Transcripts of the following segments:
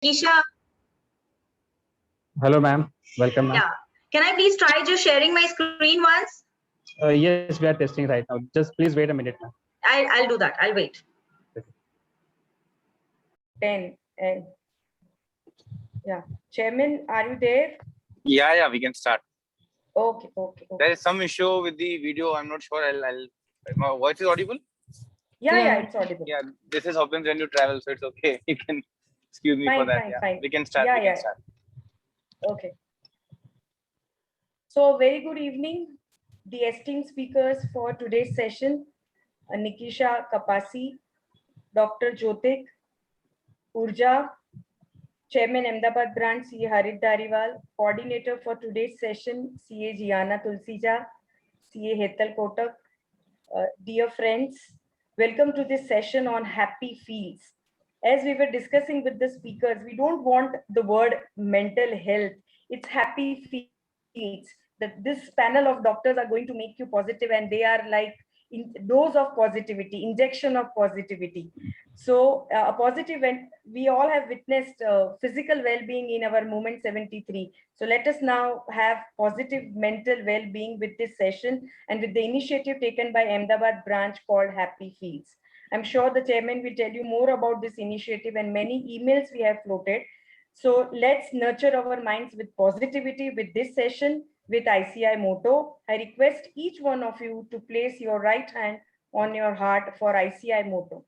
Nikisha, Hello, ma'am. Welcome, ma'am. yeah. Can I please try just sharing my screen once? Yes, we are testing right now. Just please wait a minute, ma'am. I'll do that. I'll wait. 10 and yeah, Chairman, are you there? Yeah, we can start. Okay. There is some issue with the video. I'm not sure. My voice is audible. Yeah, it's audible. Yeah, this is happens when you travel, so it's okay. You can excuse me for that. Fine. We can start. Yeah. Okay. So very good evening, the esteemed speakers for today's session, Nikisha Kapasi, Dr. Jyotik, Urja, Chairman Ahmedabad Branch, CA Harit Dariwal, Coordinator for today's session, CA Gianna Tulsija, CA Hetal Kotak. Dear friends, welcome to this session on happy fields. As we were discussing with the speakers, we don't want the word mental health. It's happy fields. That this panel of doctors are going to make you positive, and they are like dose of positivity, injection of positivity. So a positive, and we all have witnessed physical well-being in our Movement 73. So let us now have positive mental well-being with this session and with the initiative taken by Ahmedabad branch called Happy Fields. I'm sure the chairman will tell you more about this initiative and many emails we have floated. So let's nurture our minds with positivity with this session with ICI motto. I request each one of you to place your right hand on your heart for ICI motto.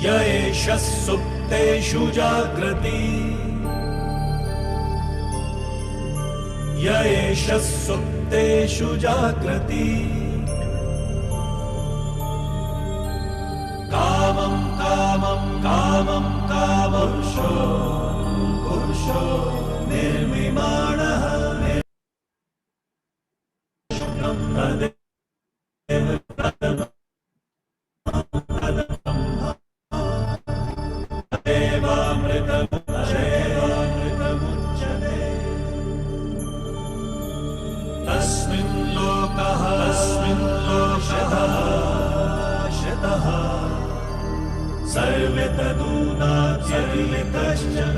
य एष सुप्तेषु जाग्रति य एष सुप्तेषु जाग्रति कामं पुरुषो निर्मिमाणः तस्मिन् लोकः सर्वे तदूनात्यपि कश्चन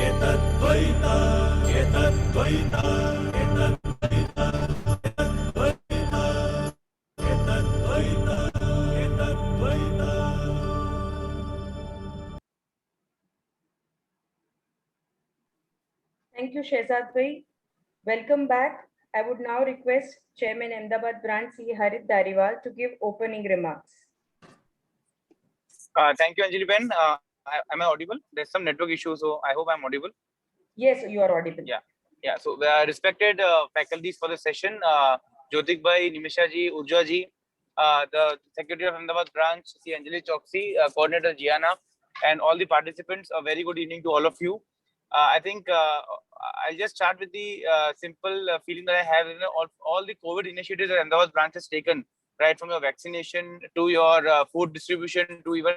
एतद्वैता Thank you, Shehzad Bhai. Welcome back. I would now request Chairman Ahmedabad Branch CA Harit Dariwal to give opening remarks. Thank you, Anjali Ben. Am I audible? There's some network issue, so I hope I'm audible. Yes, you are audible. Yeah. So, respected faculties for the session, Jyotik Bhai, Nimisha ji, Urja ji, the Secretary of Ahmedabad Branch, C. Anjali Choksi, Coordinator Gianna, and all the participants. A very good evening to all of you. I think I'll just start with the simple feeling that I have. All the COVID initiatives that Ahmedabad Branch has taken, right from your vaccination to your food distribution to even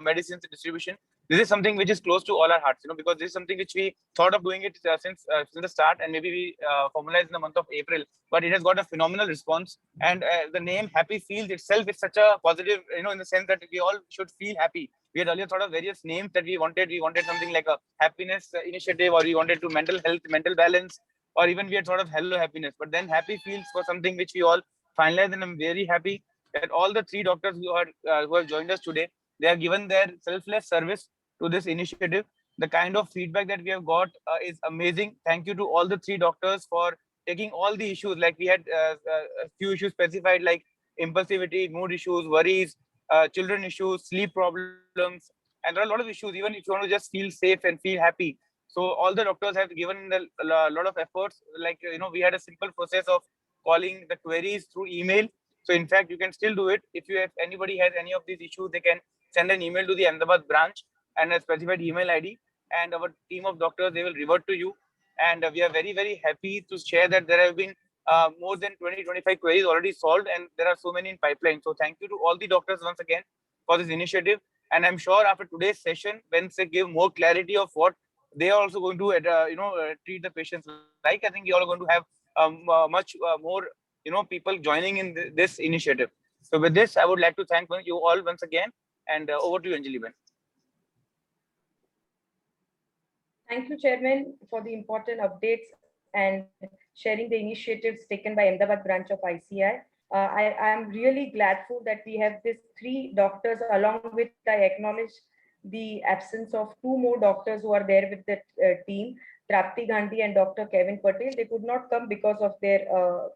medicines distribution. This is something which is close to all our hearts, because this is something which we thought of doing it since the start, and maybe we formalized in the month of April. But it has got a phenomenal response, and the name Happy Fields itself is such a positive, in the sense that we all should feel happy. We had earlier thought of various names that we wanted. We wanted something like a happiness initiative, or we wanted to mental health, mental balance, or even we had thought of Hello Happiness. But then Happy Fields was something which we all finalized, and I'm very happy that all the three doctors who have joined us today, they have given their selfless service to this initiative. The kind of feedback that we have got is amazing. Thank you to all the three doctors for taking all the issues. Like we had a few issues specified, like impulsivity, mood issues, worries, children issues, sleep problems, and there are a lot of issues. Even if you want to just feel safe and feel happy, so all the doctors have given a lot of efforts. Like we had a simple process of calling the queries through email. So in fact, you can still do it. If anybody has any of these issues, they can send an email to the Ahmedabad branch and a specified email ID, and our team of doctors, they will revert to you. And we are very, very happy to share that there have been more than 20-25 queries already solved, and there are so many in pipeline. So thank you to all the doctors once again for this initiative. And I'm sure after today's session, when they give more clarity of what they are also going to treat the patients like, I think you all are going to have much more people joining in this initiative. So with this, I would like to thank you all once again, and over to you, Anjali Ben. Thank you, Chairman, for the important updates and sharing the initiatives taken by Ahmedabad branch of ICI. I am really gladful that we have these 3 doctors, along with, I acknowledge the absence of 2 more doctors who are there with the team, Trapti Gandhi and Dr. Kevin Patel. They could not come because of their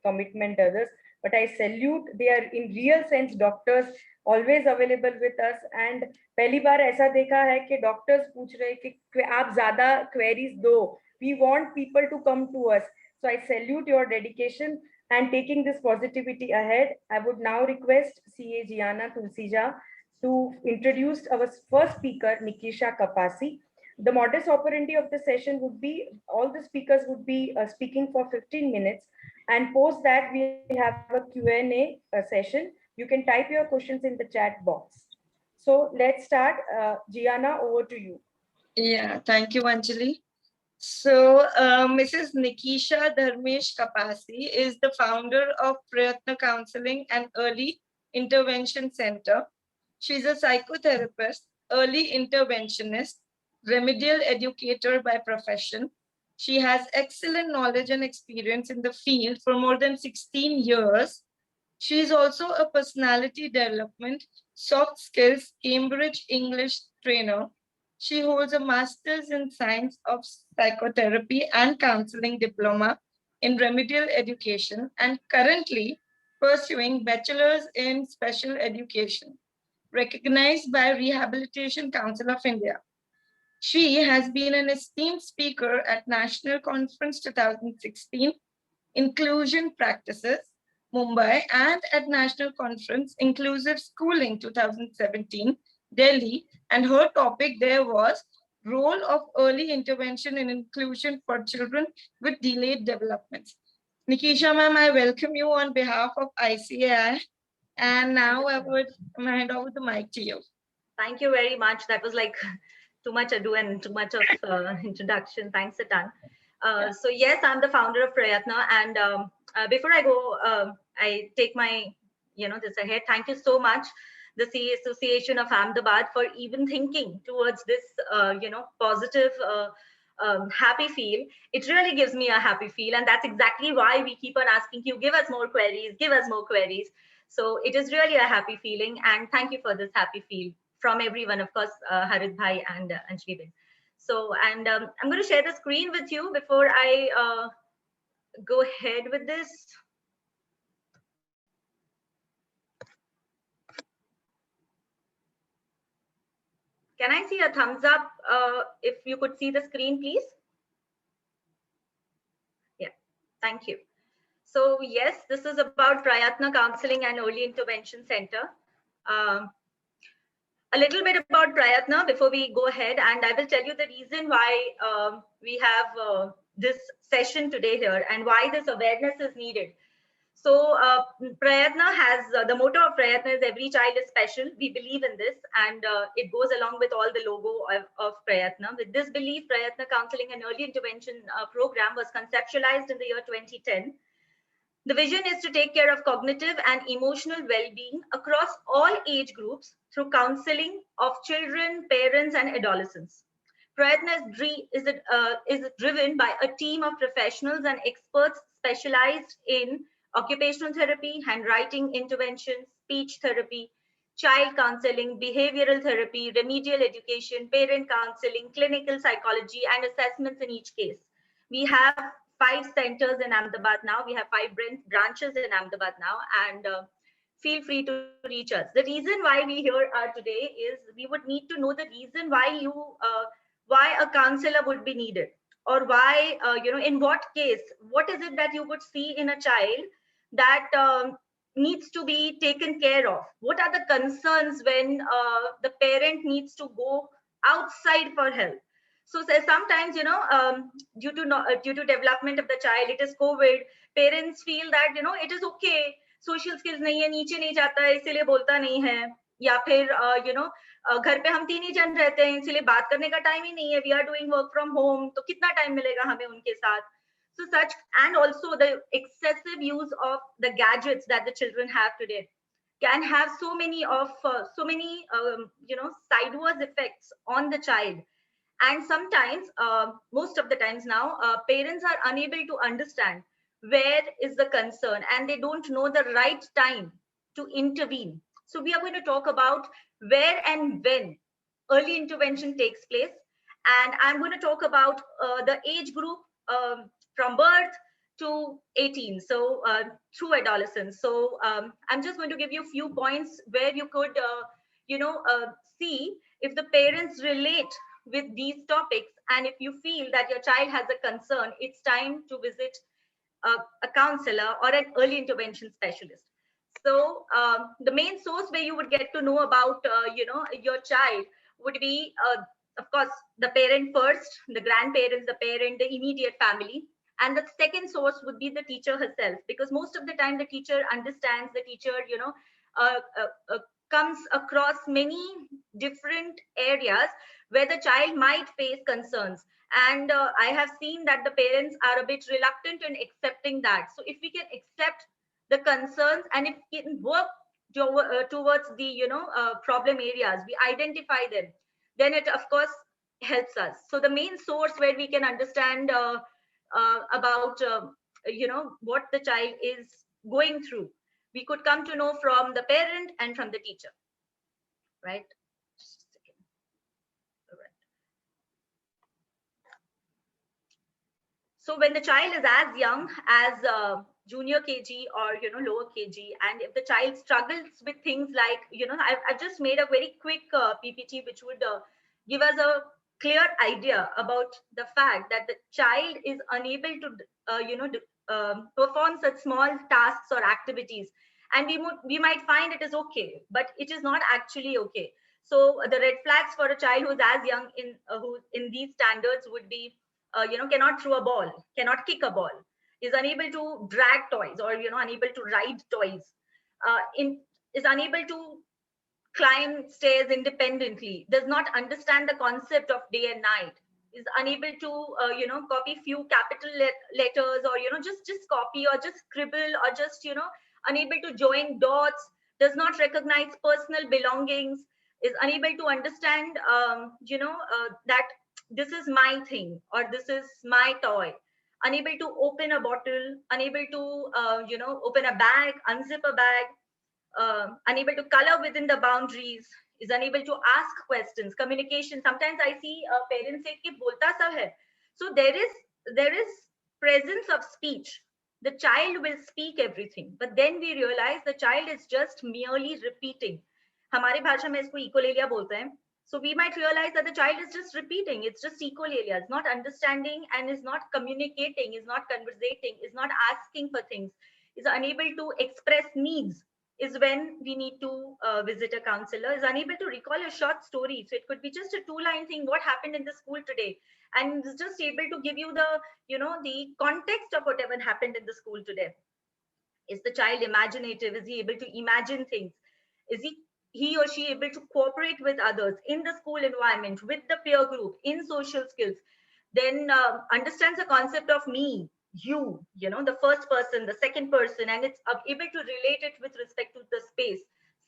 commitment to others, but I salute, they are in real sense doctors, always available with us. And पहली बार ऐसा देखा है कि doctors पूछ रहे कि आप ज्यादा क्वेरीज दो, we want people to come to us. So I salute your dedication and taking this positivity ahead. I would now request CA Gianna Tulsija to introduce our first speaker, Nikisha Kapasi. The modus operandi of the session would be, all the speakers would be speaking for 15 minutes, and post that we have a Q&A session. You can type your questions in the chat box. So let's start. Gianna, over to you. Yeah, thank you, Anjali. So Mrs. Nikisha Dharmesh Kapasi is the founder of Prayatna Counseling and Early Intervention Center. She's a psychotherapist, early interventionist, remedial educator by profession. She has excellent knowledge and experience in the field for more than 16 years. She is also a personality development, soft skills, Cambridge English trainer. She holds a master's in science of psychotherapy and counseling diploma in remedial education, and currently pursuing bachelor's in special education, recognized by Rehabilitation Council of India. She has been an esteemed speaker at National Conference 2016, Inclusion Practices, Mumbai, and at National Conference Inclusive Schooling 2017, Delhi, and her topic there was role of early intervention and inclusion for children with delayed developments. Nikisha ma'am, I welcome you on behalf of ICAI, and now I would hand over the mic to you. Thank you very much. That was like too much ado and too much of introduction. Thanks a ton. So yes, I'm the founder of Prayatna, and before I go, I take my, this ahead. Thank you so much, the CA Association of Ahmedabad, for even thinking towards this, positive, happy feel. It really gives me a happy feel, and that's exactly why we keep on asking you, give us more queries, give us more queries. So it is really a happy feeling, and thank you for this happy feel from everyone, of course, Harit Bhai and Anjali Ben. So, and I'm going to share the screen with you before I go ahead with this. Can I see a thumbs up if you could see the screen, please? Yeah, thank you. So yes, this is about Prayatna Counseling and Early Intervention Center. A little bit about Prayatna before we go ahead, and I will tell you the reason why we have this session today here and why this awareness is needed. So Prayatna has, the motto of Prayatna is every child is special. We believe in this, and it goes along with all the logo of Prayatna. With this belief, Prayatna Counseling and Early Intervention program was conceptualized in the year 2010. The vision is to take care of cognitive and emotional well-being across all age groups through counseling of children, parents, and adolescents. Prayatna is driven by a team of professionals and experts specialized in occupational therapy, handwriting intervention, speech therapy, child counseling, behavioral therapy, remedial education, parent counseling, clinical psychology, and assessments in each case. We have 5 centers in Ahmedabad now. We have 5 branches in Ahmedabad now, and feel free to reach us. The reason why we here are today is we would need to know the reason why a counselor would be needed, or why, in what case, what is it that you would see in a child that needs to be taken care of? What are the concerns when the parent needs to go outside for help? So sometimes, due to development of the child, it is COVID, parents feel that, it is okay, social skills nahi hai, niche nahi jata hai, isliye bolta nahi hai, या फिर घर पे हम 3 ही जन रहते हैं, इसलिए बात करने का टाइम ही नहीं है, we are doing work from home, तो कितना टाइम मिलेगा हमें उनके साथ? So such, and also the excessive use of the gadgets that the children have today can have so many sideways effects on the child. And sometimes, most of the times now, parents are unable to understand where is the concern, and they don't know the right time to intervene. So we are going to talk about where and when early intervention takes place. And I'm going to talk about the age group from birth to 18, so through adolescence. So I'm just going to give you a few points where you could, see if the parents relate with these topics, and if you feel that your child has a concern, it's time to visit a counselor or an early intervention specialist. So the main source where you would get to know about, your child would be, of course, the parent first, the grandparents, the parent, the immediate family. And the second source would be the teacher herself, because most of the time the teacher understands, the teacher, comes across many different areas where the child might face concerns. And I have seen that the parents are a bit reluctant in accepting that. So if we can accept the concerns, and if we can work towards the problem areas, we identify them, then it of course helps us. So the main source where we can understand about what the child is going through, we could come to know from the parent and from the teacher, right? Just a second. All right. So when the child is as young as junior KG or lower KG, and if the child struggles with things like, I've just made a very quick PPT which would give us a clear idea about the fact that the child is unable to perform such small tasks or activities, and we might find it is okay, but it is not actually okay. So the red flags for a child who's as young who in these standards would be, cannot throw a ball, cannot kick a ball, is unable to drag toys, or unable to ride toys, is unable to climb stairs independently, does not understand the concept of day and night, is unable to copy few capital letters, or just copy or just scribble, or just unable to join dots, does not recognize personal belongings, is unable to understand that this is my thing or this is my toy, unable to open a bottle, unable to open a bag, unzip a bag, unable to color within the boundaries, is unable to ask questions, communication. Sometimes I see parents say ki bolta sab hai. So there is presence of speech. The child will speak everything, but then we realize the child is just merely repeating. हमारी भाषा में इसको ecolalia बोलते हैं. So we might realize that the child is just repeating. It's just ecolalia. It's not understanding and is not communicating, is not conversating, is not asking for things, is unable to express needs. Is when we need to visit a counselor, is unable to recall a short story. So it could be just a 2-line thing, what happened in the school today, and is just able to give you the, the context of whatever happened in the school today. Is the child imaginative? Is he able to imagine things? Is he or she able to cooperate with others in the school environment, with the peer group, in social skills? Then understands the concept of me, you, the first person, the second person, and it's able to relate it with respect to the space,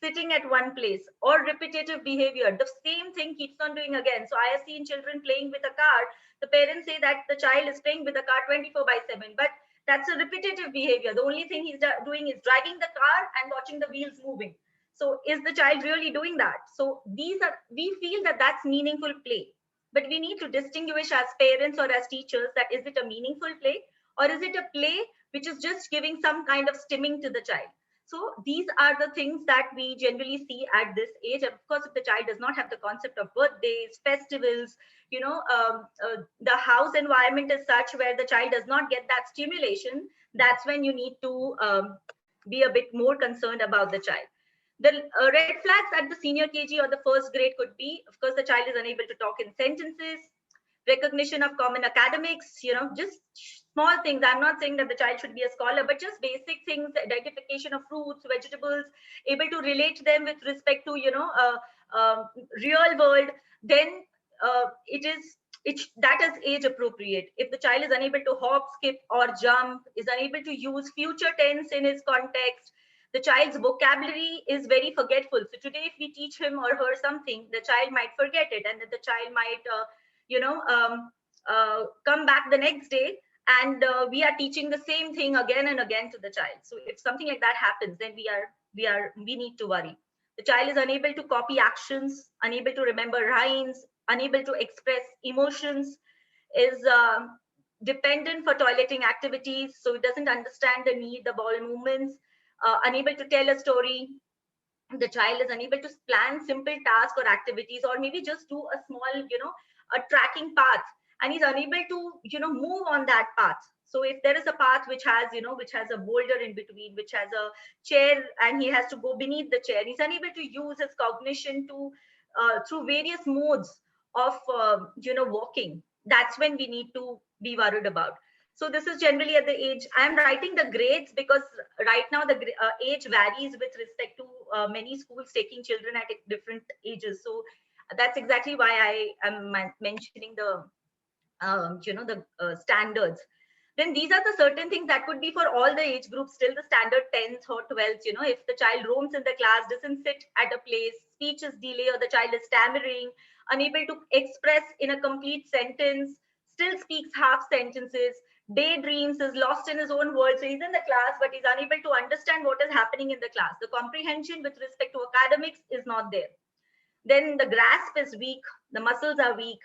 sitting at one place, or repetitive behavior. The same thing keeps on doing again. So I have seen children playing with a car. The parents say that the child is playing with the car 24/7, but that's a repetitive behavior. The only thing he's doing is dragging the car and watching the wheels moving. So is the child really doing that? So we feel that that's meaningful play, but we need to distinguish as parents or as teachers that is it a meaningful play, or is it a play which is just giving some kind of stimming to the child? So these are the things that we generally see at this age. Of course, if the child does not have the concept of birthdays, festivals, the house environment is such where the child does not get that stimulation, that's when you need to be a bit more concerned about the child. The red flags at the senior KG or the first grade could be, of course, the child is unable to talk in sentences, recognition of common academics, just small things. I'm not saying that the child should be a scholar, but just basic things, identification of fruits, vegetables, able to relate them with respect to, real world. Then that is age appropriate. If the child is unable to hop, skip, or jump, is unable to use future tense in his context, the child's vocabulary is very forgetful. So today, if we teach him or her something, the child might forget it, and then the child might, come back the next day, and we are teaching the same thing again and again to the child. So if something like that happens, then we need to worry. The child is unable to copy actions, unable to remember rhymes, unable to express emotions, is dependent for toileting activities, so it doesn't understand the need, the bowel movements, unable to tell a story. The child is unable to plan simple tasks or activities, or maybe just do a small, a tracking path, and he's unable to, move on that path. So if there is a path which has, which has a boulder in between, which has a chair, and he has to go beneath the chair, he's unable to use his cognition to, through various modes of, walking. That's when we need to be worried about. So this is generally at the age. I'm writing the grades because right now the age varies with respect to many schools taking children at different ages. So that's exactly why I am mentioning the, standards. Then these are the certain things that could be for all the age groups, till the standard 10th or 12th. If the child roams in the class, doesn't sit at a place, speech is delay, or the child is stammering, unable to express in a complete sentence, still speaks half sentences, daydreams, is lost in his own world. So he's in the class, but he's unable to understand what is happening in the class. The comprehension with respect to academics is not there. Then the grasp is weak, the muscles are weak,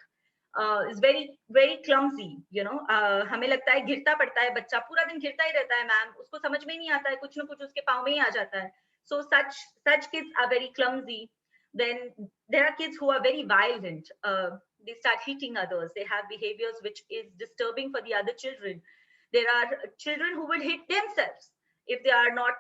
is very very clumsy. हमें लगता है गिरता पड़ता है बच्चा, पूरा दिन गिरता ही रहता है मैम, उसको समझ में ही नहीं आता है, कुछ ना कुछ उसके पाँव में ही आ जाता है. So such kids are very clumsy. Then there are kids who are very violent. They start hitting others. They have behaviors which is disturbing for the other children. There are children who will hit themselves if they are not,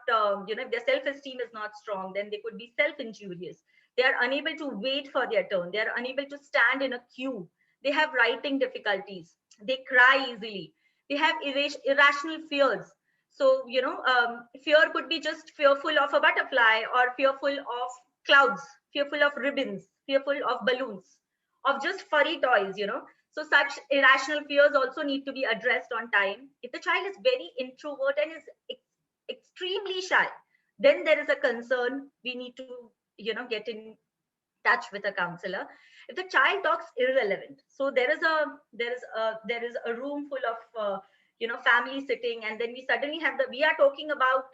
if their self-esteem is not strong. Then they could be self-injurious. They are unable to wait for their turn. They are unable to stand in a queue. They have writing difficulties. They cry easily. They have irrational fears. So, fear could be just fearful of a butterfly, or fearful of clouds, fearful of ribbons, fearful of balloons, of just furry toys, So such irrational fears also need to be addressed on time. If the child is very introvert and is extremely shy, then there is a concern. We need to, get in touch with a counselor. If the child talks irrelevant, so there is a room full of family sitting, and then we suddenly have we are talking about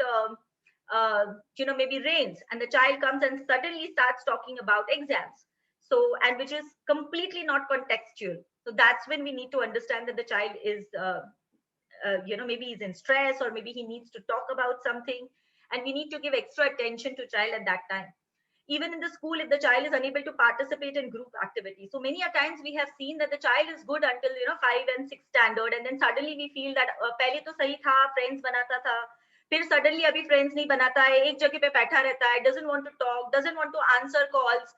maybe rains, and the child comes and suddenly starts talking about exams, so, and which is completely not contextual. So that's when we need to understand that the child is maybe he's in stress, or maybe he needs to talk about something, and we need to give extra attention to child at that time. Even in the school, if the child is unable to participate in group activities, so many a times we have seen that the child is good until 5 and 6 standard, and then suddenly we feel that पहले तो सही था, friends बनाता था, फिर suddenly अभी friends नहीं बनाता है, एक जगह पे बैठा रहता है, doesn't want to talk, doesn't want to answer calls.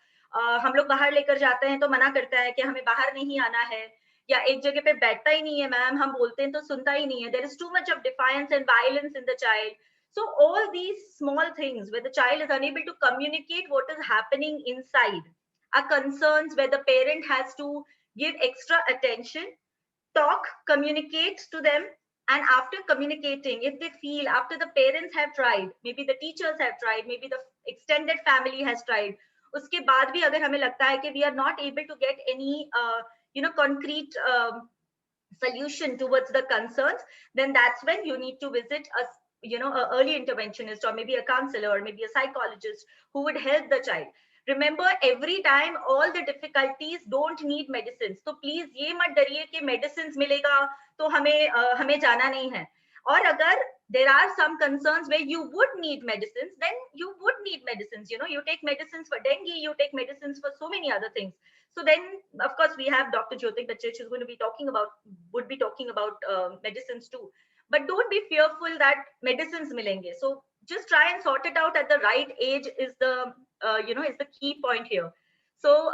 हम लोग बाहर लेकर जाते हैं तो मना करता है कि हमें बाहर नहीं आना है, या एक जगह पे बैठता ही नहीं है मैम, हम बोलते हैं तो सुनता ही नहीं है. There is too much of defiance and violence in the child. So all these small things where the child is unable to communicate what is happening inside are concerns where the parent has to give extra attention, talk, communicate to them. And after communicating, if they feel, after the parents have tried, maybe the teachers have tried, maybe the extended family has tried, उसके बाद भी अगर हमें लगता है कि we are not able to get any concrete solution towards the concerns, then that's when you need to visit a early interventionist, or maybe a counselor, or maybe a psychologist who would help the child. Remember, every time all the difficulties don't need medicines. So please ये मत डरिए कि medicines मिलेगा तो हमें जाना नहीं है. और अगर there are some concerns where you would need medicines, then you would need medicines. You take medicines for dengue, you take medicines for so many other things. So then, of course, we have Dr. Jyotik Bachich who's going to be talking about medicines too. But don't be fearful that medicines milenge. So just try and sort it out at the right age is the is the key point here. So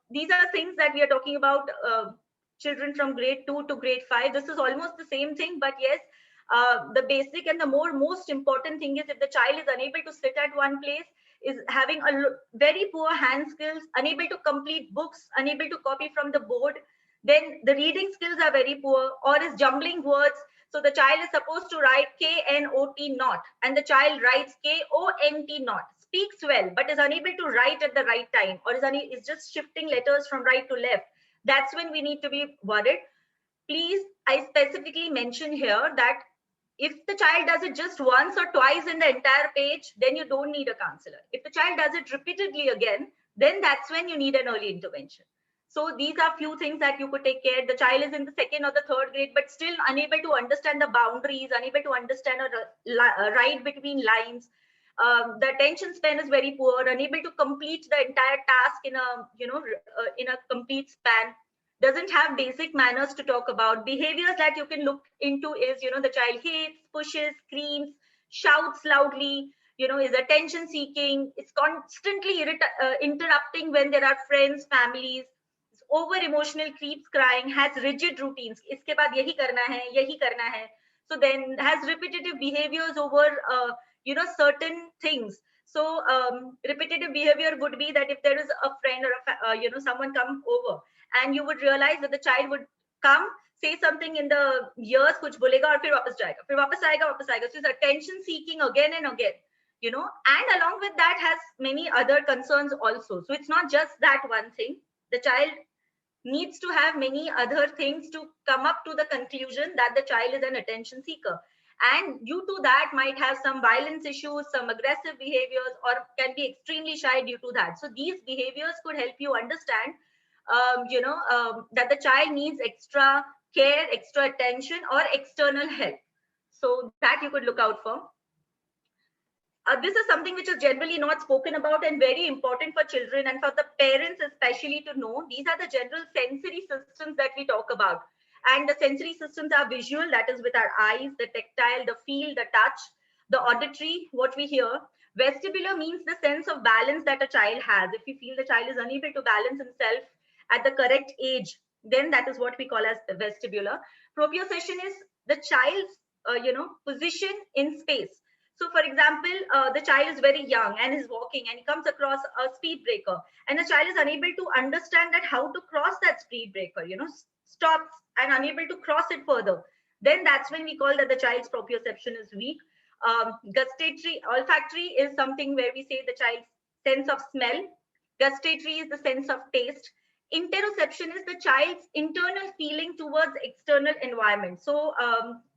these are things that we are talking about, children from grade 2 to grade 5. This is almost the same thing, but yes, the basic and the most important thing is if the child is unable to sit at one place, is having a very poor hand skills, unable to complete books, unable to copy from the board, then the reading skills are very poor, or is jumbling words. So the child is supposed to write KNOT not, and the child writes KONT not, speaks well, but is unable to write at the right time, or is just shifting letters from right to left. That's when we need to be worried. Please, I specifically mention here that if the child does it just once or twice in the entire page, then you don't need a counselor. If the child does it repeatedly again, then that's when you need an early intervention. So these are few things that you could take care. The child is in the 2nd or the 3rd grade, but still unable to understand the boundaries, unable to understand or write between lines. The attention span is very poor, unable to complete the entire task in a complete span. Doesn't have basic manners to talk about. Behaviors that you can look into is, the child hates, pushes, screams, shouts loudly, is attention seeking, is constantly interrupting when there are friends, families, is over emotional, keeps crying, has rigid routines. Iske baad yahi karna hai, yahi karna hai. So then has repetitive behaviors over, certain things. So repetitive behavior would be that if there is a friend or someone come over, and you would realize that the child would come, say something in the ears, kuch bolega aur fir wapas jayega, fir wapas aayega. So it's attention seeking again and again, and along with that has many other concerns also. So it's not just that one thing. The child needs to have many other things to come up to the conclusion that the child is an attention seeker. And due to that might have some violence issues, some aggressive behaviors, or can be extremely shy due to that. So these behaviors could help you understand that the child needs extra care, extra attention, or external help. So that you could look out for. This is something which is generally not spoken about and very important for children and for the parents especially to know. These are the general sensory systems that we talk about. And the sensory systems are visual, that is with our eyes, the tactile, the feel, the touch, the auditory, what we hear. Vestibular means the sense of balance that a child has. If you feel the child is unable to balance himself at the correct age, then that is what we call as the vestibular. Proprioception is the child's position in space. So for example, the child is very young and is walking and he comes across a speed breaker, and the child is unable to understand that how to cross that speed breaker, stops and unable to cross it further. Then that's when we call that the child's proprioception is weak. Gustatory, olfactory is something where we say the child's sense of smell. Gustatory is the sense of taste. Interoception is the child's internal feeling towards external environment. So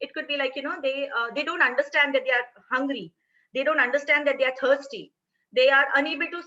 it could be like, they don't understand that they are hungry. They don't understand that they are thirsty. They are unable to,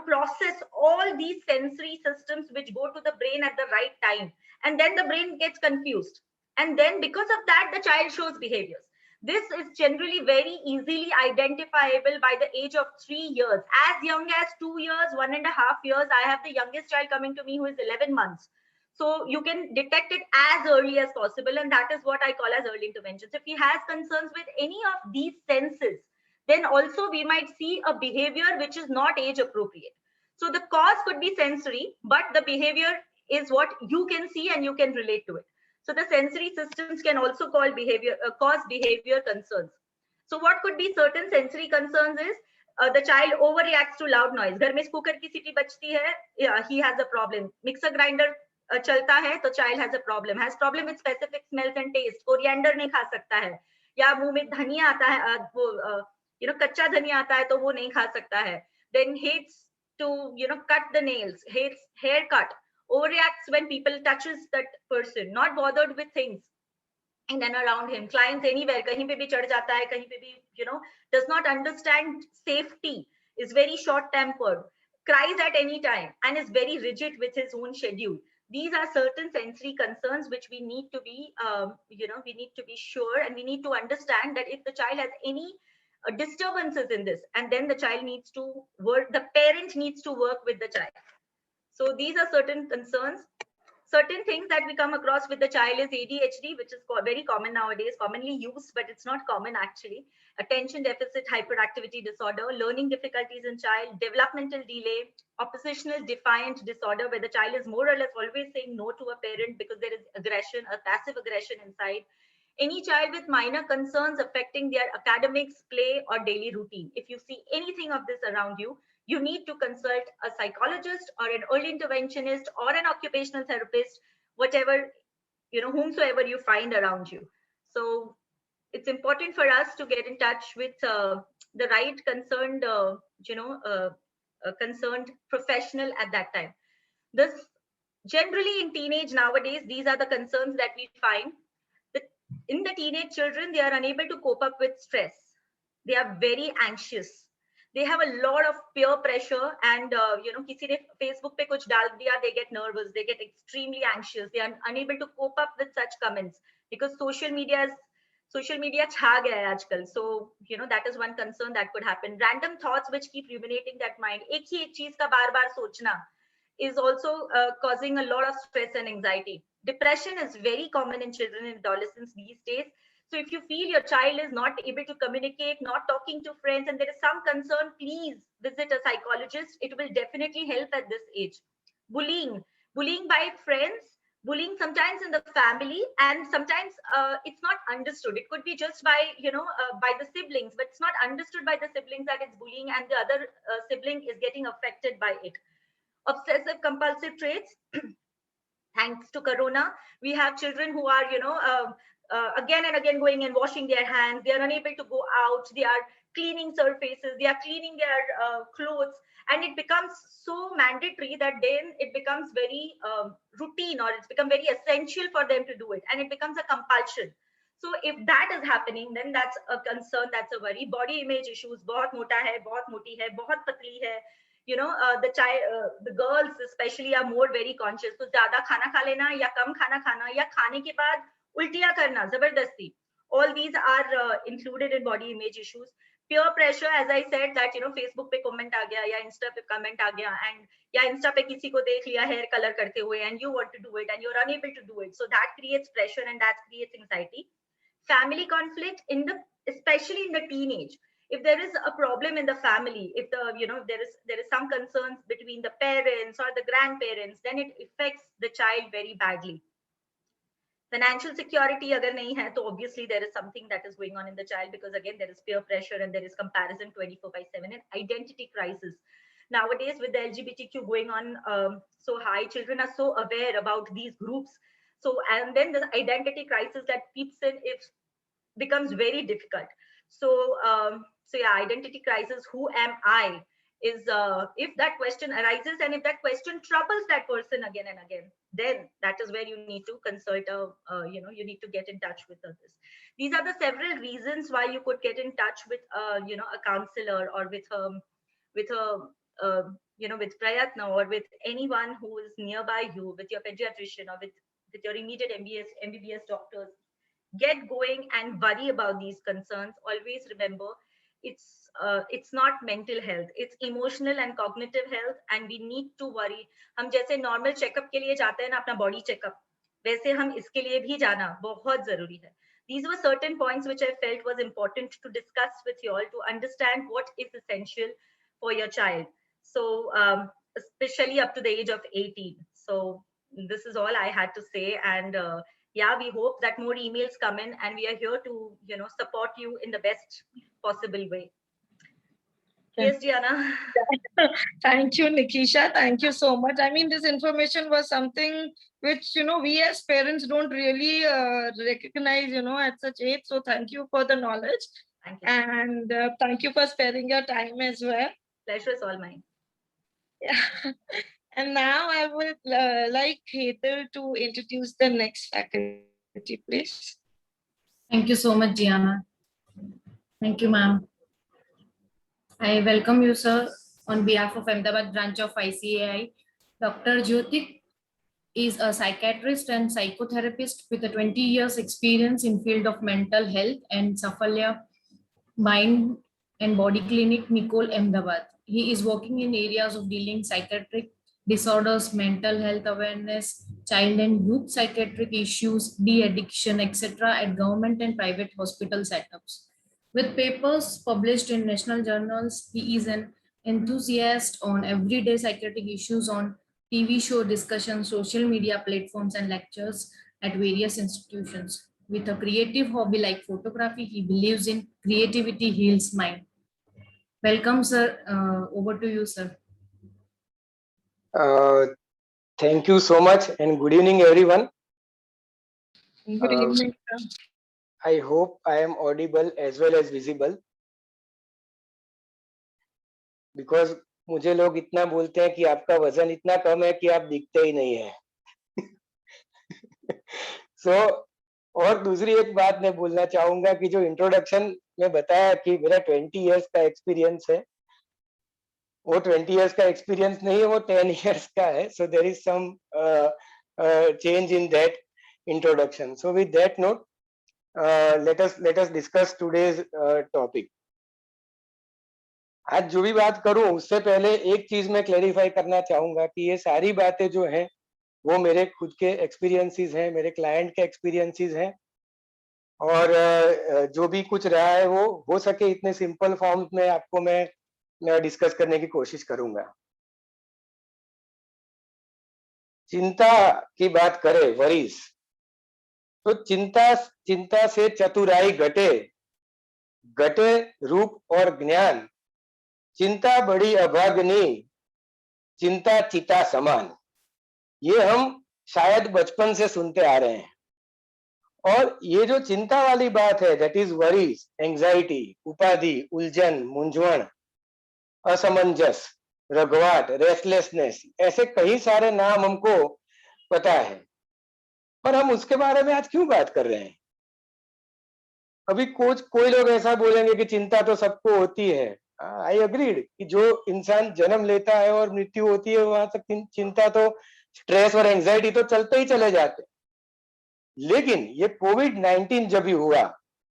process all these sensory systems which go to the brain at the right time. And then the brain gets confused. And then because of that, the child shows behaviors. This is generally very easily identifiable by the age of 3 years. As young as 2 years, 1.5 years, I have the youngest child coming to me who is 11 months. So you can detect it as early as possible. And that is what I call as early interventions. If he has concerns with any of these senses, then also we might see a behavior which is not age appropriate. So the cause could be sensory, but the behavior is what you can see and you can relate to it. So the sensory systems can also cause behavior concerns. So what could be certain sensory concerns is the child overreacts to loud noise. Ghar mein cooker ki siti bajti hai, he has a problem. Mixer grinder chalta hai, the child has a problem. Has problem with specific smells and taste. Coriander nahi kha sakta hai. Ya muh mein dhaniya aata hai, kacha dhaniya aata hai, to wo nahi kha sakta hai. Then hates to cut the nails, hates haircut. Overreacts when people touches that person, not bothered with things in and around him, climbs anywhere, kahin pe bhi chad jata hai, kahin pe bhi, does not understand safety, is very short tempered, cries at any time, and is very rigid with his own schedule. These are certain sensory concerns which we need to be, we need to be sure, and we need to understand that if the child has any disturbances in this, and then the child needs to work, the parent needs to work with the child. So these are certain concerns. Certain things that we come across with the child is ADHD, which is very common nowadays, commonly used, but it's not common actually. Attention deficit hyperactivity disorder, learning difficulties in child, developmental delay, oppositional defiant disorder, where the child is more or less always saying no to a parent because there is aggression, a passive aggression inside. Any child with minor concerns affecting their academics, play, or daily routine. If you see anything of this around you, you need to consult a psychologist or an early interventionist or an occupational therapist, whatever, whomsoever you find around you. So it's important for us to get in touch with the right concerned, concerned professional at that time. This generally in teenage nowadays, these are the concerns that we find. That in the teenage children, they are unable to cope up with stress. They are very anxious. They have a lot of peer pressure, and किसी ने Facebook पे कुछ डाल दिया, they get nervous, they get extremely anxious. They are unable to cope up with such comments because social media छा गया है आजकल. So that is one concern that could happen. Random thoughts which keep ruminating that mind. एक ही एक चीज का बार-बार सोचना is also causing a lot of stress and anxiety. Depression is very common in children and adolescents these days. So if you feel your child is not able to communicate, not talking to friends, and there is some concern, please visit a psychologist. It will definitely help at this age. Bullying by friends, bullying sometimes in the family, and sometimes it's not understood. It could be just by by the siblings, but it's not understood by the siblings that it's bullying, and the other sibling is getting affected by it. Obsessive compulsive traits. Thanks to Corona, we have children who are again and again going and washing their hands. They are unable to go out. They are cleaning surfaces. They are cleaning their clothes, and it becomes so mandatory that then it becomes very routine, or it's become very essential for them to do it, and it becomes a compulsion. So if that is happening, then that's a concern, that's a worry. Body image issues, बहुत मोटा है, बहुत मोटी है, बहुत पतली है. The girls especially are more very conscious. So ज़्यादा खाना खा लेना या कम खाना खाना या खाने के बाद उल्टियाँ करना जबरदस्ती. All these are included in body image issues. Peer pressure, as I said, that Facebook पे comment आ गया या Insta पे comment आ गया, and या Insta पे किसी को देख लिया hair color करते हुए, and you want to do it and you're unable to do it. So that creates pressure and that creates anxiety. Family conflict especially in the teenage. If there is a problem in the family, if there is some concerns between the parents or the grandparents, then it affects the child very badly. Financial security agar nahi hai, so obviously there is something that is going on in the child, because again there is peer pressure and there is comparison 24/7 and identity crisis. Nowadays with the LGBTQ going on so high, children are so aware about these groups. So and then the identity crisis that peeps in, it becomes very difficult. So yeah, identity crisis, who am I, is if that question arises and if that question troubles that person again and again, then that is where you need to consult you need to get in touch with others. These are the several reasons why you could get in touch with a counselor, or with Prayatna, or with anyone who is nearby you, with your pediatrician, or with your immediate MBBS doctors. Get going and worry about these concerns. Always remember, it's not mental health, it's emotional and cognitive health, and we need to worry. हम जैसे normal checkup के लिए जाते हैं ना, अपना body checkup, वैसे हम इसके लिए भी जाना बहुत जरूरी है. These were certain points which I felt was important to discuss with you all, to understand what is essential for your child. So especially up to the age of 18. So this is all I had to say, and yeah, we hope that more emails come in, and we are here to support you in the best possible way. Yes, Gianna. Thank you, Nikisha. Thank you so much. I mean, this information was something which we as parents don't really recognize at such age. So thank you for the knowledge. Thank you. And thank you for sparing your time as well. Pleasure is all mine. Yeah. And now I would like Hetal to introduce the next faculty, please. Thank you so much, Gianna. Thank you, ma'am. I welcome you, sir, on behalf of Ahmedabad branch of ICAI. Dr. Jyotik is a psychiatrist and psychotherapist with a 20 years experience in field of mental health and Safalya Mind and Body Clinic, Nicole, Ahmedabad. He is working in areas of dealing psychiatric disorders, mental health awareness, child and youth psychiatric issues, de-addiction, etc. at government and private hospital setups. With papers published in national journals, he is an enthusiast on everyday psychiatric issues on TV show discussions, social media platforms, and lectures at various institutions. With a creative hobby like photography, he believes in creativity heals mind. Welcome, sir. Over to you, sir. Thank you so much and good evening, everyone. Good evening, sir. I hope I am audible as well as visible. Because मुझे लोग इतना बोलते हैं कि आपका वजन इतना कम है कि आप दिखते ही नहीं है. और दूसरी एक बात मैं बोलना चाहूंगा कि जो इंट्रोडक्शन में बताया कि मेरा 20 इयर्स का एक्सपीरियंस है, वो 20 इयर्स का एक्सपीरियंस नहीं है, वो 10 इयर्स का है. So there is some change in that introduction. So with that note, let us discuss today's topic. आज जो भी बात करूं उससे पहले एक चीज मैं क्लैरिफाई करना चाहूंगा कि ये सारी बातें जो हैं वो मेरे खुद के एक्सपीरियंसेस हैं, मेरे क्लाइंट के एक्सपीरियंसेस हैं, और जो भी कुछ रहा है वो हो सके इतने सिंपल फॉर्म में आपको मैं डिस्कस करने की कोशिश करूंगा. चिंता की बात करें, वरीज, तो चिंता से चतुराई घटे, घटे रूप और ज्ञान, चिंता बड़ी अभागनी, चिंता चिता समान. ये हम शायद बचपन से सुनते आ रहे हैं. और ये जो चिंता वाली बात है, दैट इज वरीज, एंजाइटी, उपाधि, उलझन, मूंझवण, असमंजस, रघवाट, रेस्टलेसनेस, ऐसे कई सारे नाम हमको पता है. पर हम उसके बारे में आज क्यों बात कर रहे हैं? अभी कोई लोग ऐसा बोलेंगे कि चिंता तो सबको होती है. आई अग्रीड कि जो इंसान जन्म लेता है और मृत्यु होती है वहां तक चिंता तो, स्ट्रेस और एंजाइटी तो चलते ही चले जाते. लेकिन ये कोविड-19 जब भी हुआ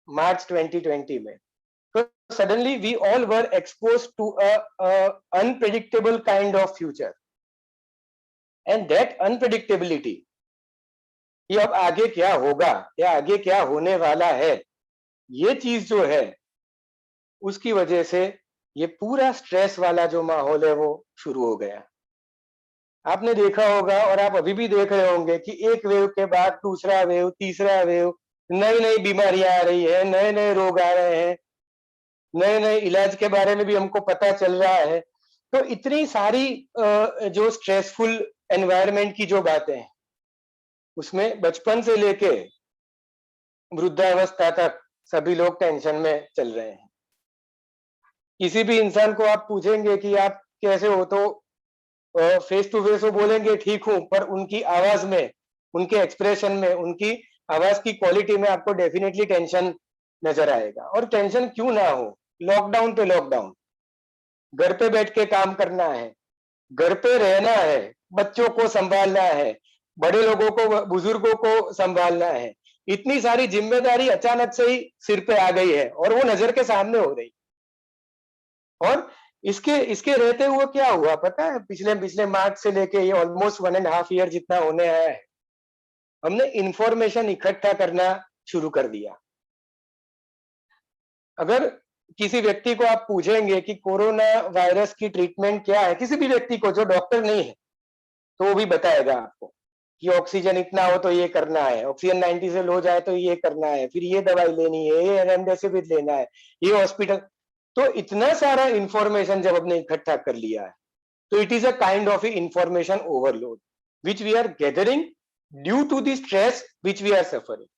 मार्च 2020 में, तो suddenly we all were exposed to a unpredictable kind of future, and that unpredictability, कि अब आगे क्या होगा या आगे क्या होने वाला है, ये चीज जो है उसकी वजह से ये पूरा स्ट्रेस वाला जो माहौल है वो शुरू हो गया. आपने देखा होगा और आप अभी भी देख रहे होंगे कि एक वेव के बाद दूसरा वेव, तीसरा वेव, नई नई बीमारियां आ रही है, नए नए रोग आ रहे हैं, नए नए इलाज के बारे में भी हमको पता चल रहा है. तो इतनी सारी जो स्ट्रेसफुल एनवायरनमेंट की जो बातें हैं, उसमें बचपन से लेके वृद्धावस्था तक सभी लोग टेंशन में चल रहे हैं. किसी भी इंसान को आप पूछेंगे कि आप कैसे हो, तो फेस टू फेस वो बोलेंगे ठीक हूं, पर उनकी आवाज में, उनके एक्सप्रेशन में, उनकी आवाज की क्वालिटी में आपको डेफिनेटली टेंशन नजर आएगा. और टेंशन क्यों ना हो, लॉकडाउन पे लॉकडाउन, घर पे बैठ के काम करना है, घर पे रहना है, बच्चों को संभालना है, बड़े लोगों को, बुजुर्गों को संभालना है, इतनी सारी जिम्मेदारी अचानक से ही सिर पे आ गई है और वो नजर के सामने हो रही. और इसके रहते हुए क्या हुआ पता है, पिछले मार्च से लेके ये ऑलमोस्ट 1.5 ईयर जितना होने आया है, हमने इंफॉर्मेशन इकट्ठा करना शुरू कर दिया. अगर किसी व्यक्ति को आप पूछेंगे कि कोरोना वायरस की ट्रीटमेंट क्या है, किसी भी व्यक्ति को जो डॉक्टर नहीं है, तो वो भी बताएगा आपको कि ऑक्सीजन इतना हो तो ये करना है, ऑक्सीजन 90 से लो जाए तो ये करना है, फिर ये दवाई लेनी है, ये रेमडेसिविर लेना है, ये हॉस्पिटल. तो इतना सारा इंफॉर्मेशन जब हमने इकट्ठा कर लिया है, तो it is a kind of information overload which we are gathering due to the stress which we are suffering.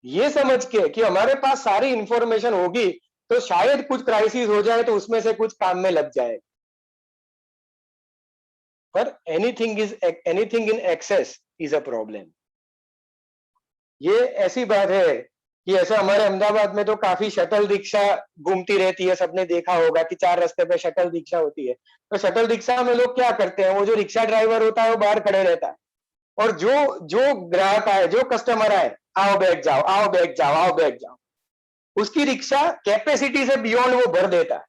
ये समझ के कि हमारे पास सारी इंफॉर्मेशन होगी तो शायद कुछ क्राइसिस हो जाए तो उसमें से कुछ काम में लग जाए. पर anything in excess is a problem. ये ऐसी बात है कि ऐसे हमारे अहमदाबाद में तो काफी शटल रिक्शा घूमती रहती है. सबने देखा होगा कि 4 रास्ते पे शटल रिक्शा होती है. तो शटल रिक्शा में लोग क्या करते हैं, वो जो रिक्शा ड्राइवर होता है वो बाहर खड़े रहता है, और जो ग्राहक आए, जो कस्टमर आए, आओ बैठ जाओ, आओ बैठ जाओ, आओ बैठ जाओ, उसकी रिक्शा कैपेसिटी से बियॉन्ड वो भर देता है.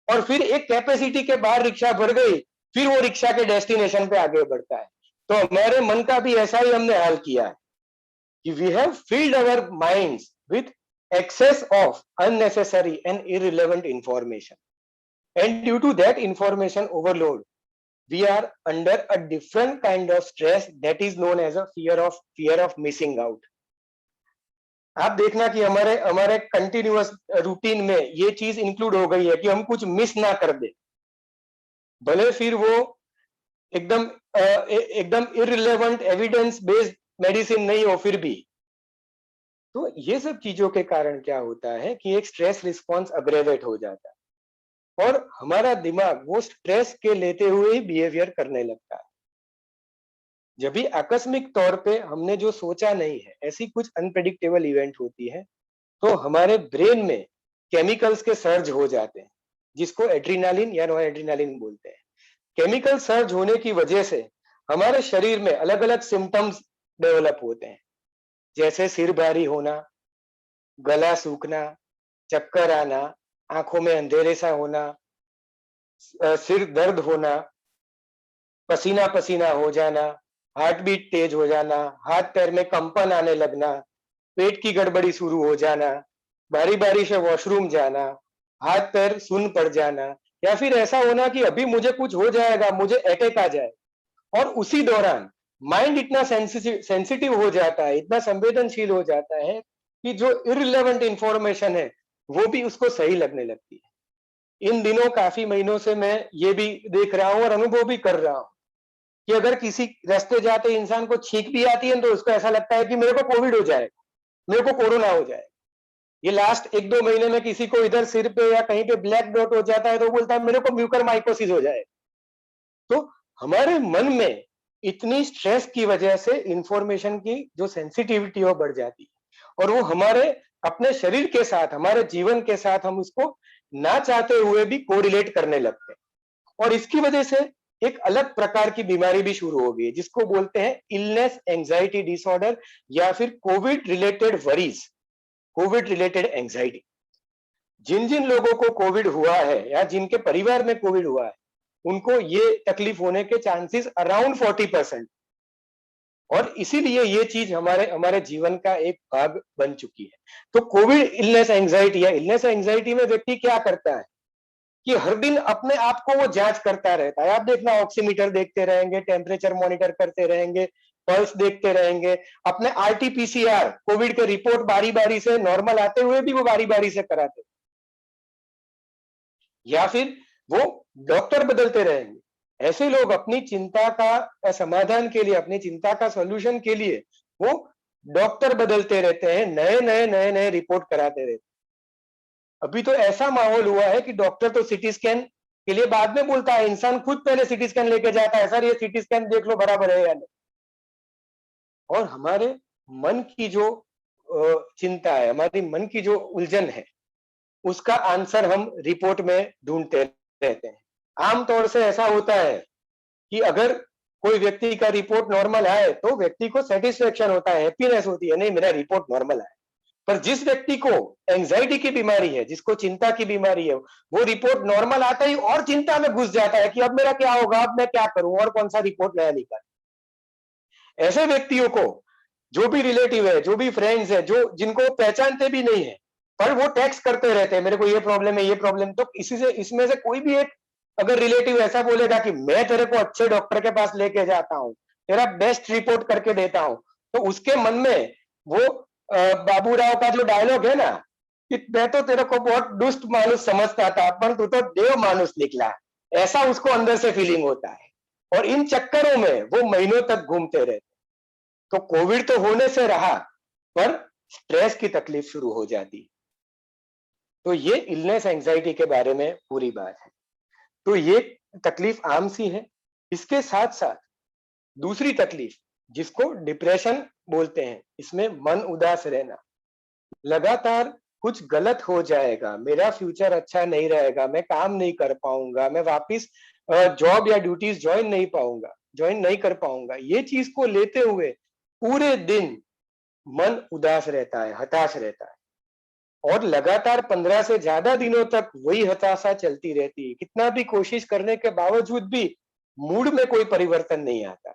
और फिर एक कैपेसिटी के बाहर रिक्शा भर गई फिर वो रिक्शा के डेस्टिनेशन पे आगे बढ़ता है। तो हमारे मन का भी ऐसा ही हमने हाल किया है कि we have filled our minds with excess of unnecessary and irrelevant information, and due to that information overload we are under a different kind of stress that is known as a fear of missing out. आप देखना कि हमारे हमारे continuous routine में ये चीज include हो गई है कि हम कुछ मिस ना कर दे, भले फिर वो एकदम इररिलेवेंट एविडेंस बेस्ड मेडिसिन नहीं हो फिर भी। तो ये सब चीजों के कारण क्या होता है कि एक स्ट्रेस रिस्पॉन्स अग्रेवेट हो जाता है और हमारा दिमाग वो स्ट्रेस के लेते हुए ही बिहेवियर करने लगता है। जब भी आकस्मिक तौर पे हमने जो सोचा नहीं है, ऐसी कुछ अनप्रेडिक्टेबल इवेंट होती है, तो हमारे ब्रेन में केमिकल्स के सर्ज हो जाते हैं, जिसको एड्रीनालिन या नॉन एड्रीनालिन बोलते हैं। केमिकल सर्ज होने की वजह से हमारे शरीर में अलग अलग सिम्टम्स डेवलप होते हैं, जैसे सिर भारी होना, गला सूखना, चक्कर आना, आंखों में अंधेरे सा होना, सिर दर्द होना, पसीना पसीना हो जाना, हार्ट बीट तेज हो जाना, हाथ पैर में कंपन आने लगना, पेट की गड़बड़ी शुरू हो जाना, बारी बारी से वॉशरूम जाना, हाथ पैर सुन्न पड़ जाना, या फिर ऐसा होना कि अभी मुझे कुछ हो जाएगा, मुझे अटैक आ जाए, और उसी दौरान माइंड इतना सेंसिटिव हो जाता है, इतना संवेदनशील हो जाता है कि जो इररिलेवेंट इंफॉर्मेशन है वो भी उसको सही लगने लगती है। इन दिनों काफी महीनों से मैं ये भी देख रहा हूं और अनुभव भी कर रहा हूं कि अगर किसी रास्ते जाते इंसान को छींक भी आती है तो उसको ऐसा लगता है कि मेरे को कोविड हो जाएगा, मेरे को कोरोना हो जाएगा। ये लास्ट 1-2 महीने में किसी को इधर सिर पे या कहीं पे ब्लैक डॉट हो जाता है तो बोलता है मेरे को म्यूकरमाइकोसिस हो जाएगा। तो हमारे मन में इतनी स्ट्रेस की वजह से इंफॉर्मेशन की जो सेंसिटिविटी हो बढ़ जाती है और वो हमारे अपने शरीर के साथ, हमारे जीवन के साथ हम उसको ना चाहते हुए भी कोरिलेट करने लगते हैं और इसकी वजह से एक अलग प्रकार की बीमारी भी शुरू हो गई है, जिसको बोलते हैं इलनेस एंजाइटी डिसऑर्डर या फिर Covid related worries, Covid related anxiety. जिन जिन लोगों को कोविड हुआ है या जिनके परिवार में कोविड हुआ है उनको ये तकलीफ होने के चांसेस अराउंड 40%, और इसीलिए ये चीज हमारे जीवन का एक भाग बन चुकी है। तो कोविड इलनेस एंजाइटी या इलनेस एंजाइटी में व्यक्ति क्या करता है कि हर दिन अपने आप को वो जांच करता रहता है। आप देखना ऑक्सीमीटर देखते रहेंगे, टेम्परेचर मॉनिटर करते रहेंगे, पल्स देखते रहेंगे, अपने आरटी-पीसीआर कोविड के रिपोर्ट बारी बारी से नॉर्मल आते हुए भी वो बारी बारी से कराते, या फिर वो डॉक्टर बदलते रहेंगे। ऐसे लोग अपनी चिंता का समाधान के लिए, अपनी चिंता का सॉल्यूशन के लिए वो डॉक्टर बदलते रहते हैं, नए नए रिपोर्ट कराते रहते हैं। अभी तो ऐसा माहौल हुआ है कि डॉक्टर तो सीटी स्कैन के लिए बाद में बोलता है, इंसान खुद पहले सीटी स्कैन लेके जाता है, सर ये सीटी स्कैन देख लो बराबर है या नहीं। और हमारे मन की जो चिंता है, हमारी मन की जो उलझन है, उसका आंसर हम रिपोर्ट में ढूंढते रहते हैं। आमतौर से ऐसा होता है कि अगर कोई व्यक्ति का रिपोर्ट नॉर्मल आए तो व्यक्ति को सेटिस्फेक्शन होता है, हैप्पीनेस होती है, नहीं मेरा रिपोर्ट नॉर्मल आए। पर जिस व्यक्ति को एंजाइटी की बीमारी है, जिसको चिंता की बीमारी है, वो रिपोर्ट नॉर्मल आता ही और चिंता में घुस जाता है कि अब मेरा क्या होगा, अब मैं क्या करूं और कौन सा रिपोर्ट नया निकाल। ऐसे व्यक्तियों को जो भी रिलेटिव है, जो भी फ्रेंड्स है, जो जिनको पहचानते भी नहीं है, पर वो टेक्स्ट करते रहते हैं मेरे को ये प्रॉब्लम है, ये प्रॉब्लम। तो इसमें से कोई भी एक अगर रिलेटिव ऐसा बोलेगा कि मैं तेरे को अच्छे डॉक्टर के पास लेके जाता हूँ, तेरा बेस्ट रिपोर्ट करके देता हूँ, तो उसके मन में वो बाबूराव का जो डायलॉग है ना कि मैं तो तेरे को बहुत दुष्ट मानुस समझता था पर तू तो देव मानुस निकला, ऐसा उसको अंदर से फीलिंग होता है और इन चक्करों में वो महीनों तक घूमते रहते। तो कोविड तो होने से रहा पर स्ट्रेस की तकलीफ शुरू हो जाती। तो ये इलनेस एंजाइटी के बारे में पूरी बात है। तो ये तकलीफ आम सी है। इसके साथ साथ दूसरी तकलीफ जिसको डिप्रेशन बोलते हैं, इसमें मन उदास रहना, लगातार कुछ गलत हो जाएगा, मेरा फ्यूचर अच्छा नहीं रहेगा, मैं काम नहीं कर पाऊंगा, मैं वापिस जॉब या ड्यूटीज ज्वाइन नहीं कर पाऊंगा, ये चीज को लेते हुए पूरे दिन मन उदास रहता है, हताश रहता है और लगातार 15 से ज्यादा दिनों तक वही हताशा चलती रहती है। कितना भी कोशिश करने के बावजूद भी मूड में कोई परिवर्तन नहीं आता।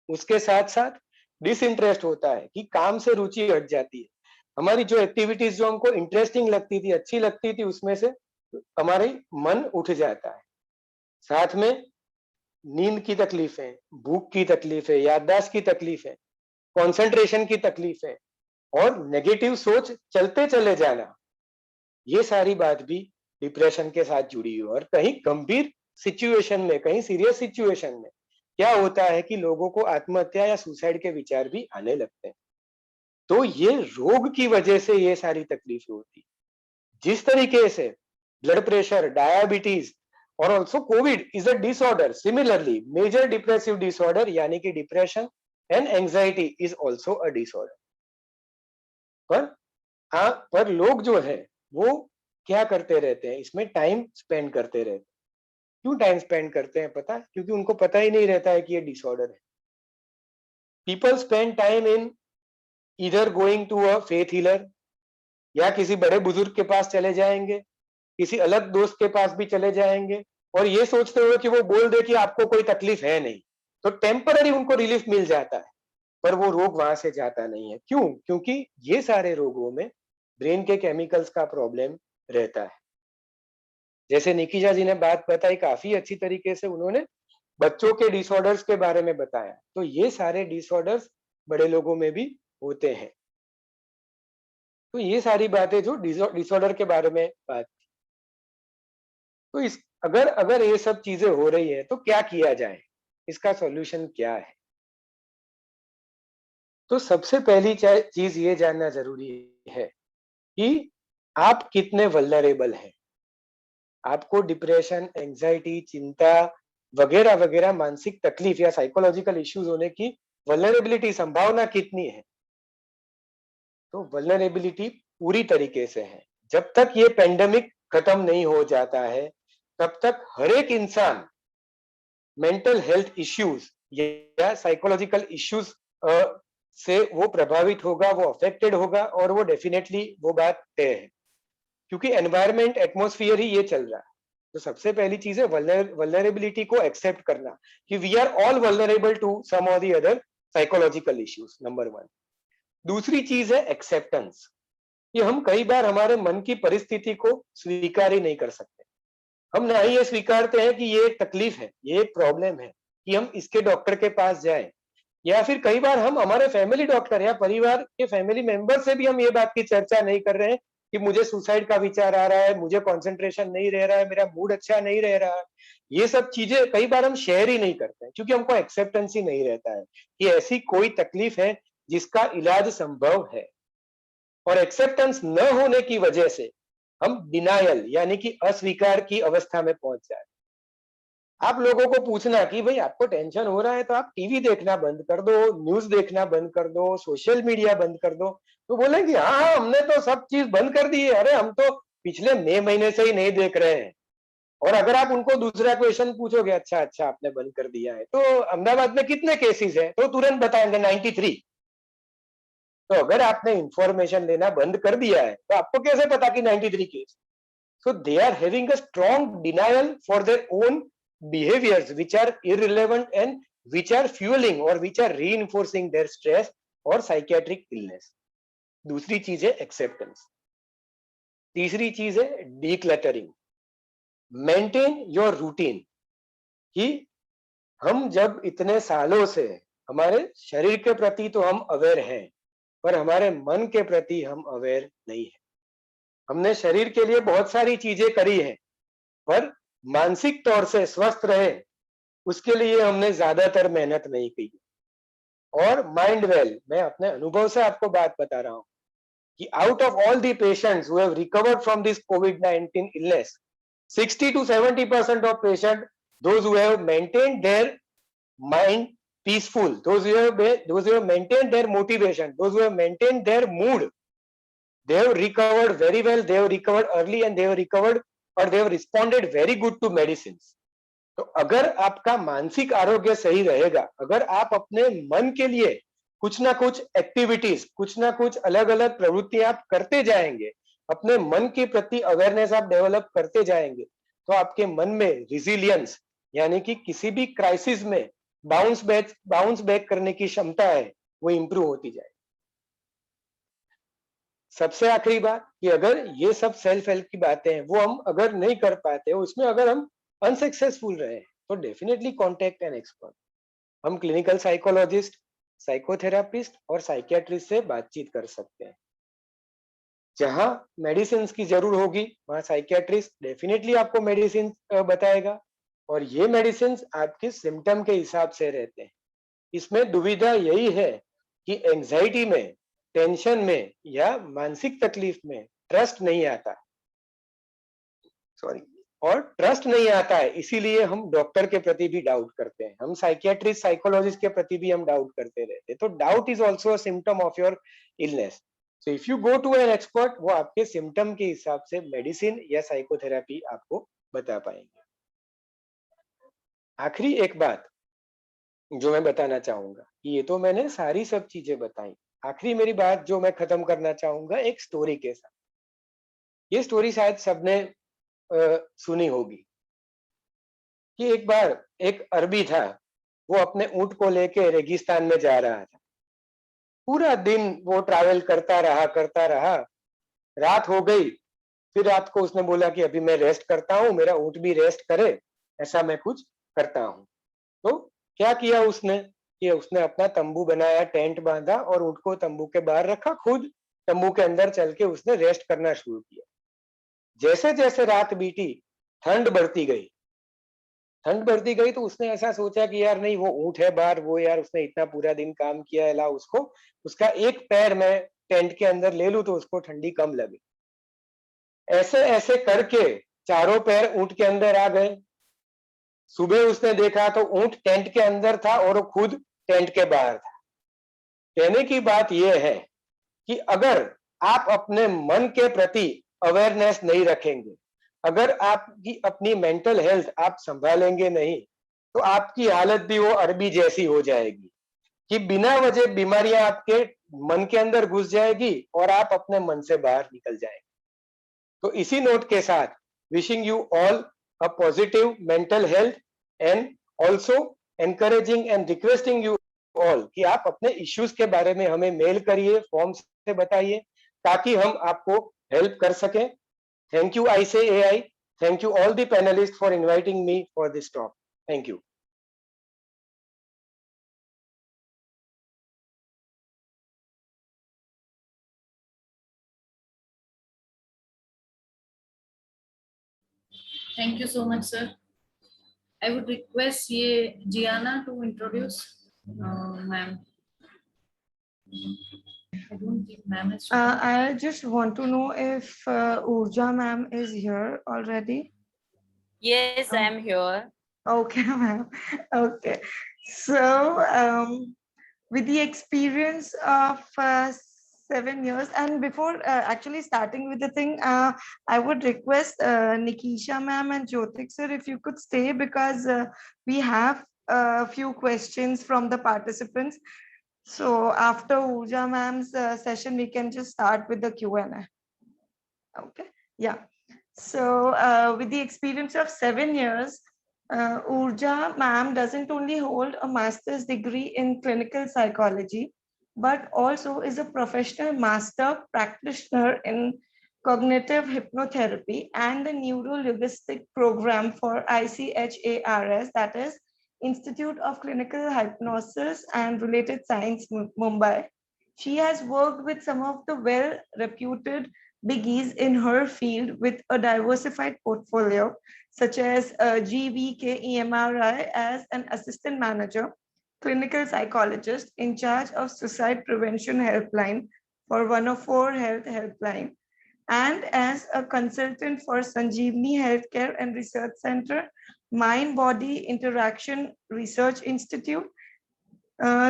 उसके साथ साथ डिसइंटरेस्ट होता है कि काम से रुचि हट जाती है। हमारी जो एक्टिविटीज जो हमको इंटरेस्टिंग लगती थी, अच्छी लगती थी, उसमें से हमारी मन उठ जाता है। साथ में नींद की तकलीफें, भूख की तकलीफें, याददाश्त की तकलीफें, कंसंट्रेशन की तकलीफें और नेगेटिव सोच चलते चले जाना, ये सारी बात भी डिप्रेशन के साथ जुड़ी हुई है। और कहीं गंभीर सिचुएशन में, कहीं सीरियस सिचुएशन में क्या होता है कि लोगों को आत्महत्या या सुसाइड के विचार भी आने लगते हैं। तो ये रोग की वजह से ये सारी तकलीफें होती है। जिस तरीके से ब्लड प्रेशर, डायबिटीज और also COVID is a disorder, similarly major depressive disorder यानी कि depression and anxiety is also a disorder. पर लोग जो है वो क्या करते रहते हैं, इसमें टाइम स्पेंड करते रहते हैं। क्यों टाइम स्पेंड करते हैं पता है? क्योंकि उनको पता ही नहीं रहता है कि ये डिसऑर्डर है। People spend time in either going to a faith healer, या किसी बड़े बुजुर्ग के पास चले जाएंगे, किसी अलग दोस्त के पास भी चले जाएंगे और ये सोचते हुए कि वो बोल दे कि आपको कोई तकलीफ है नहीं, तो टेम्पररी उनको रिलीफ मिल जाता है, पर वो रोग वहां से जाता नहीं है। क्यों? क्योंकि ये सारे रोगों में ब्रेन के केमिकल्स का प्रॉब्लम रहता है। जैसे निकिशा जी ने बात बताई काफी अच्छी तरीके से, उन्होंने बच्चों के डिसऑर्डर्स के बारे में बताया, तो ये सारे डिसऑर्डर्स बड़े लोगों में भी होते हैं। तो ये सारी बातें जो डिसऑर्डर के बारे में बात थी। तो इस अगर ये सब चीजें हो रही है तो क्या किया जाए, इसका सॉल्यूशन क्या है? तो सबसे पहली चीज ये जानना जरूरी है कि आप कितने वल्नरेबल हैं। आपको डिप्रेशन, एंजाइटी, चिंता वगैरह वगैरह मानसिक तकलीफ या साइकोलॉजिकल इश्यूज होने की वल्नरेबिलिटी, संभावना कितनी है? तो वल्नरेबिलिटी पूरी तरीके से है। जब तक ये पेंडेमिक खत्म नहीं हो जाता है तब तक हर एक इंसान मेंटल हेल्थ इश्यूज या साइकोलॉजिकल इश्यूज से वो प्रभावित होगा, वो अफेक्टेड होगा, और वो डेफिनेटली वो बात तय है, क्योंकि एनवायरमेंट, एटमॉस्फेयर ही ये चल रहा है। तो सबसे पहली चीज है वल्नरेबिलिटी को एक्सेप्ट करना कि we are all vulnerable to some or the other psychological issues, number 1। दूसरी चीज है एक्सेप्टेंस, कि हम कई बार हमारे मन की परिस्थिति को स्वीकार ही नहीं कर सकते। हम ना ही ये स्वीकारते हैं कि ये एक तकलीफ है, ये एक प्रॉब्लम है, कि हम इसके डॉक्टर के पास जाएं, या फिर कई बार हम हमारे फैमिली डॉक्टर या परिवार के फैमिली मेंबर से भी हम ये बात की चर्चा नहीं कर रहे हैं कि मुझे सुसाइड का विचार आ रहा है, मुझे कंसंट्रेशन नहीं रह रहा है, मेरा मूड अच्छा नहीं रह रहा है। ये सब चीजें कई बार हम शेयर ही नहीं करते हैं, क्योंकि हमको एक्सेप्टेंस ही नहीं रहता है कि ऐसी कोई तकलीफ है जिसका इलाज संभव है। और एक्सेप्टेंस न होने की वजह से हम डिनायल यानी कि अस्वीकार की अवस्था में पहुंच जाए। आप लोगों को पूछना कि भाई आपको टेंशन हो रहा है तो आप टीवी देखना बंद कर दो, न्यूज देखना बंद कर दो, सोशल मीडिया बंद कर दो, तो बोलेंगे हाँ हमने तो सब चीज बंद कर दी है, अरे हम तो पिछले मई महीने से ही नहीं देख रहे हैं। और अगर आप उनको दूसरा क्वेश्चन पूछोगे, अच्छा अच्छा आपने बंद कर दिया है, तो अहमदाबाद में कितने केसेस है, तो तुरंत बताएंगे 93। तो अगर आपने इंफॉर्मेशन लेना बंद कर दिया है तो आपको कैसे पता कि 93 case? So they are having a strong denial for their own behaviors which are irrelevant and which are fueling or which are reinforcing their stress or psychiatric illness. दूसरी चीज है एक्सेप्टेंस। तीसरी चीज है डीक्लटरिंग। मेंटेन योर रूटीन, कि हम जब इतने सालों से हमारे शरीर के प्रति तो हम अवेयर हैं, पर हमारे मन के प्रति हम अवेयर नहीं है। हमने शरीर के लिए बहुत सारी चीजें करी हैं, पर मानसिक तौर से स्वस्थ रहे उसके लिए हमने ज्यादातर मेहनत नहीं की। और माइंड वेल, मैं अपने अनुभव से आपको बात बता रहा हूं कि out of all the patients who have recovered from this covid illness, 60 to 70% of patients, those who have maintained their mind peaceful, those who have maintained their motivation, those who have maintained their mood, they have recovered very well, they have recovered early and they have recovered और they have responded very good to medicines. तो अगर आपका मानसिक आरोग्य सही रहेगा, अगर आप अपने मन के लिए कुछ ना कुछ एक्टिविटीज, कुछ ना कुछ अलग अलग प्रवृत्तियां आप करते जाएंगे, अपने मन के प्रति अवेयरनेस आप डेवलप करते जाएंगे, तो आपके मन में रिजिलियंस यानी कि किसी भी क्राइसिस में बाउंस बैक करने की क्षमता है वो इंप्रूव होती जाए। सबसे आखिरी बात कि अगर ये सब सेल्फ हेल्प की बातें हैं वो हम अगर नहीं कर पाते, उसमें अगर हम अनसक्सेसफुल रहे तो डेफिनेटली कॉन्टेक्ट एन एक्सपर्ट। हम क्लिनिकल साइकोलॉजिस्ट, साइकोथेरापिस्ट और साइकियाट्रिस्ट से बातचीत कर सकते हैं। जहां मेडिसिन की जरूर होगी वहां साइकियाट्रिस्ट डेफिनेटली आपको मेडिसिन बताएगा और ये मेडिसिन आपके सिम्टम के हिसाब से रहते हैं। इसमें दुविधा यही है कि एंजाइटी में, टेंशन में या मानसिक तकलीफ में ट्रस्ट नहीं आता, और ट्रस्ट नहीं आता है, इसीलिए हम डॉक्टर के प्रति भी डाउट करते हैं, हम साइकियाट्रिस्ट, साइकोलॉजिस्ट के प्रति भी हम डाउट करते रहते हैं। तो doubt is also a symptom of your illness. So if you go to an expert, वो आपके सिम्टम के हिसाब से मेडिसिन या साइकोथेरेपी आपको बता पाएंगे। आखिरी एक बात जो मैं बताना चाहूंगा, ये तो मैंने सारी सब चीजें बताई, आखिरी मेरी बात जो मैं खत्म करना चाहूंगा एक स्टोरी के साथ। ये स्टोरी शायद सबने सुनी होगी कि एक बार एक अरबी था, वो अपने ऊंट को लेके रेगिस्तान में जा रहा था। पूरा दिन वो ट्रैवल करता रहा, रात हो गई। फिर रात को उसने बोला कि अभी मैं रेस्ट करता हूँ, मेरा ऊंट भी रेस्ट करे, ऐसा मैं कुछ करता हूँ। तो क्या किया उसने कि उसने अपना तंबू बनाया, टेंट बांधा और ऊंट को तंबू के बाहर रखा, खुद तंबू के अंदर चल के उसने रेस्ट करना शुरू किया। जैसे जैसे रात बीती, ठंड बढ़ती गई तो उसने ऐसा सोचा कि यार नहीं, वो ऊंट है बाहर, वो यार उसने इतना पूरा दिन काम किया है, ला उसको उसका एक पैर मैं टेंट के अंदर ले लूं तो उसको ठंडी कम लगे। ऐसे ऐसे करके चारों पैर ऊंट के अंदर आ गए। सुबह उसने देखा तो ऊंट टेंट के अंदर था और वो खुद टेंट के बाहर था। कहने की बात यह है कि अगर आप अपने मन के प्रति अवेयरनेस नहीं रखेंगे, अगर आपकी अपनी मेंटल हेल्थ आप संभालेंगे नहीं, तो आपकी हालत भी वो अरबी जैसी हो जाएगी कि बिना वजह बीमारियां आपके मन के अंदर घुस जाएगी और आप अपने मन से बाहर निकल जाएंगे। तो इसी नोट के साथ wishing you all a positive mental health and also encouraging and requesting you all कि आप अपने इश्यूज के बारे में हमें मेल करिए, फॉर्म से बताइए ताकि हम आपको हेल्प कर सकें। Thank you, ICAI. Thank you all the panelists for inviting me for this talk. Thank you. Thank you so much, sir. I would request Gianna to introduce ma'am. I don't think ma'am is. I just want to know if Urja ma'am is here already. Yes, I am here. Okay, ma'am. Okay. So, with the experience of 7 years, and before actually starting with the thing, I would request Nikisha ma'am and Jyotik sir if you could stay, because we have a few questions from the participants. So after Urja ma'am's session, we can just start with the Q&A. Okay, yeah. So with the experience of 7 years, Urja ma'am doesn't only hold a master's degree in clinical psychology, but also is a professional master practitioner in cognitive hypnotherapy and the neuro-linguistic program for ICHARS, that is Institute of Clinical Hypnosis and Related Science, Mumbai. She has worked with some of the well-reputed biggies in her field with a diversified portfolio, such as GVKEMRI as an assistant manager, clinical psychologist in charge of Suicide Prevention Helpline for 104 Health Helpline, and as a consultant for Sanjeevani Healthcare and Research Center, Mind-Body Interaction Research Institute,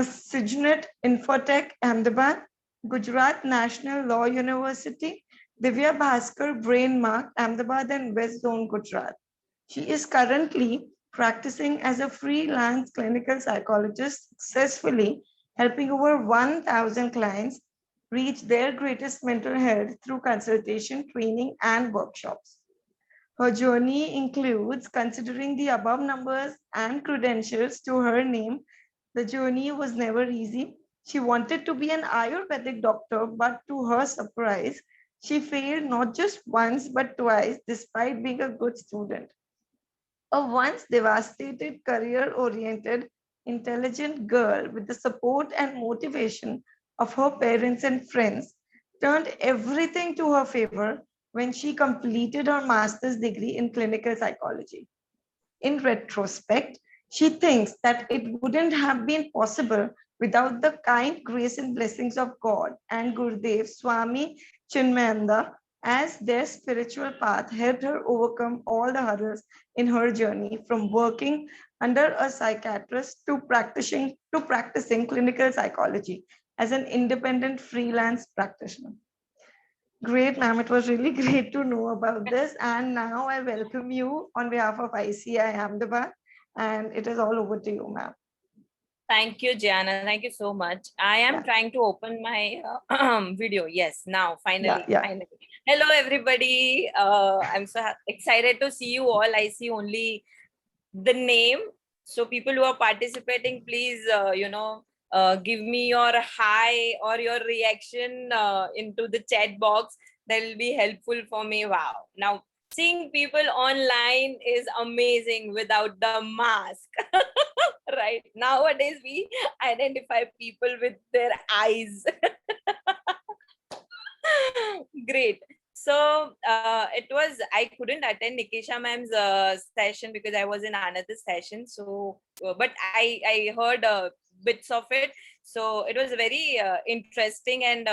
Signet Infotech Ahmedabad, Gujarat National Law University, Divya Bhaskar Brain Mark, Ahmedabad and West Zone, Gujarat. She is currently practicing as a freelance clinical psychologist, successfully helping over 1,000 clients reach their greatest mental health through consultation, training, and workshops. Her journey includes considering the above numbers and credentials to her name. The journey was never easy. She wanted to be an Ayurvedic doctor, but to her surprise, she failed not just once but twice despite being a good student. A once devastated, career-oriented, intelligent girl with the support and motivation of her parents and friends turned everything to her favor when she completed her master's degree in clinical psychology. In retrospect, she thinks that it wouldn't have been possible without the kind grace and blessings of God and Gurudev Swami Chinmayanda, as their spiritual path helped her overcome all the hurdles in her journey from working under a psychiatrist to practicing clinical psychology as an independent freelance practitioner. Great, ma'am. It was really great to know about this. And now I welcome you on behalf of ICI Ahmedabad. And it is all over to you, ma'am. Thank you, Gianna. Thank you so much. I am Yeah. trying to open my video. Yes, now finally, Yeah. finally. Hello, everybody. I'm so excited to see you all. I see only the name. So people who are participating, please, give me your hi or your reaction into the chat box. That will be helpful for me. Wow. Now, seeing people online is amazing without the mask. Right. Nowadays, we identify people with their eyes. Great. So I couldn't attend Nikisha ma'am's session because I was in another session. So, but I heard bits of it. So it was very interesting. And,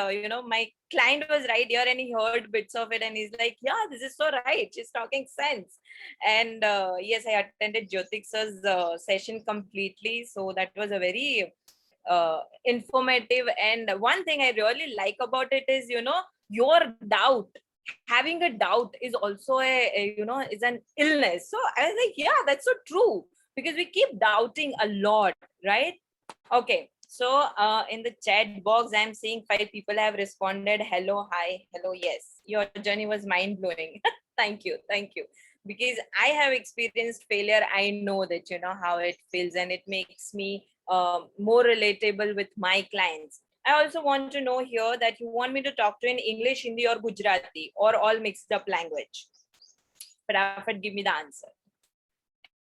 my client was right here and he heard bits of it and he's like, yeah, this is so right. She's talking sense. And yes, I attended Jyotik sir's session completely. So that was a very informative. And one thing I really like about it is, your doubt. Having a doubt is also is an illness. So I was like, yeah, that's so true, because we keep doubting a lot, right? Okay, so in the chat box, I'm seeing 5 people have responded. Hello, hi, hello, yes. Your journey was mind-blowing. Thank you, because I have experienced failure. I know that how it feels, and it makes me more relatable with my clients. I also want to know here that you want me to talk to in English, Hindi or Gujarati, or all mixed up language. But give me the answer.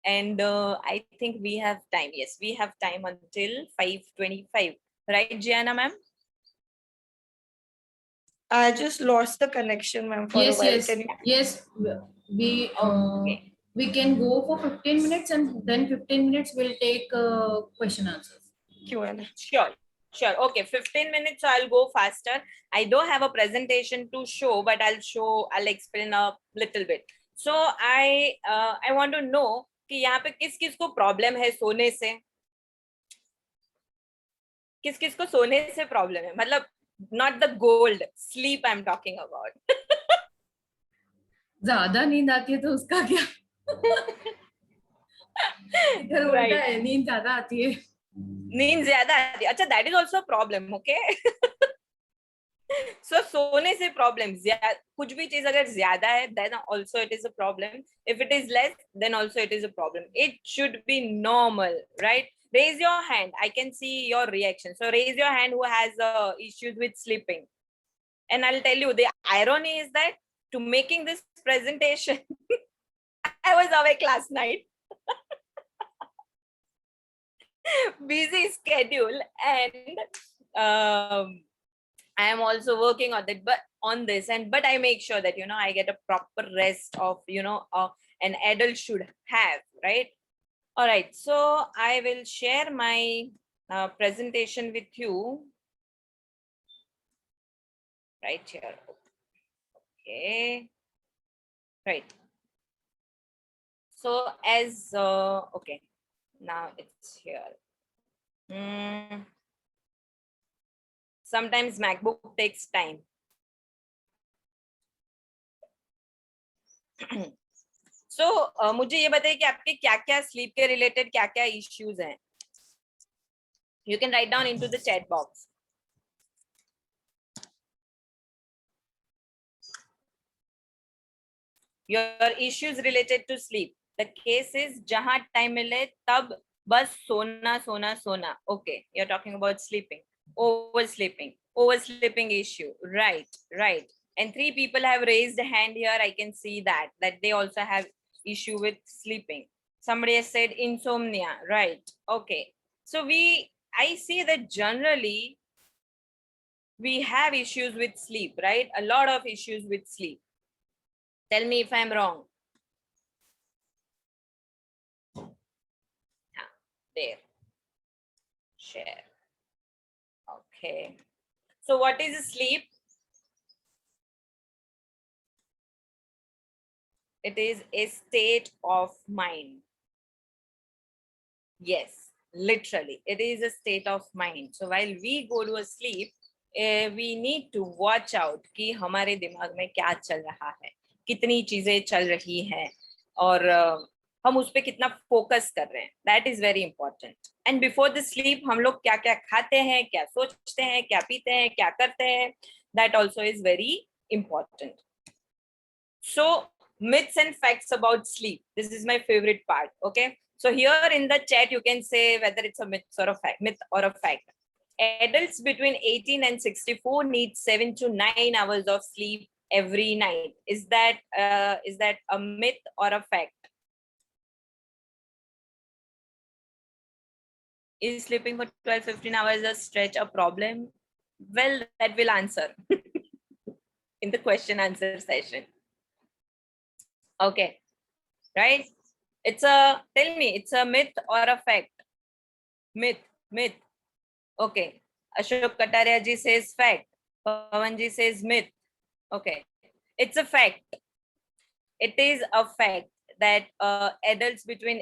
And I think we have time. Yes, we have time until 5:25. Right, Gianna ma'am? I just lost the connection, ma'am, for a while. Can you... Yes. We Okay. we can go for 15 minutes and then 15 minutes we'll take question answers. Q&A. Sure. Okay, 15 minutes, so I'll go faster. I don't have a presentation to show, but I'll explain a little bit. So I want to know कि यहाँ पे किस को problem है सोने से, किस को सोने से प्रॉब्लम है, मतलब not the gold, sleep I'm talking about. ज्यादा नींद आती है तो उसका क्या? इधर उल्टा है, नींद ज्यादा आती है. नींद ज्यादा आती है. अच्छा, that is also a problem, okay? So सोने से प्रॉब्लम, कुछ भी चीज अगर ज्यादा है then also it is a problem. If it is less, then also it is a problem. It should be normal, right? Raise your hand. I can see your reaction. So raise your hand who has issues with sleeping. And I'll tell you, the irony is that to making this presentation, I was awake last night. Busy schedule, and I am also working on it, but I make sure that I get a proper rest of an adult should have, right? All right, so I will share my presentation with you right here. Okay, right. So as okay, now it's here. Sometimes MacBook takes time. So मुझे ये बताइए कि आपके क्या sleep के related क्या issues हैं. You can write down into the chat box. your issues related to sleep. The case is jahan time mile tab bas sona sona sona. Okay, you're talking about sleeping, oversleeping issue. Right, right. And 3 people have raised a hand here. I can see that they also have issue with sleeping. Somebody has said insomnia. Right. Okay. So I see that generally we have issues with sleep, right? A lot of issues with sleep. Tell me if I'm wrong. There. Share. Okay. So what is sleep? It is a state of mind. Yes, literally, it is a state of mind. So while we go to a sleep, we need to watch out कि हमारे दिमाग में क्या चल रहा है, कितनी चीजें चल रही हैं, और हम उस पे कितना फोकस कर रहे हैं. That is very important. And before the sleep, हम लोग क्या क्या खाते हैं, क्या सोचते हैं, क्या पीते हैं, क्या करते हैं, that also is very important. So myths and facts about sleep. This is my favorite part. Okay. So here in the chat, you can say whether it's a myth or a fact. Adults between 18 and 64 need 7 to 9 hours of sleep every night. Is that a myth or a fact? Is sleeping for 12-15 hours a stretch a problem? Well, that will answer in the question answer session. Okay, right? Tell me, it's a myth or a fact? Myth. Okay. Ashok Kataria ji says fact. Pawan ji says myth. Okay. It's a fact. It is a fact that adults between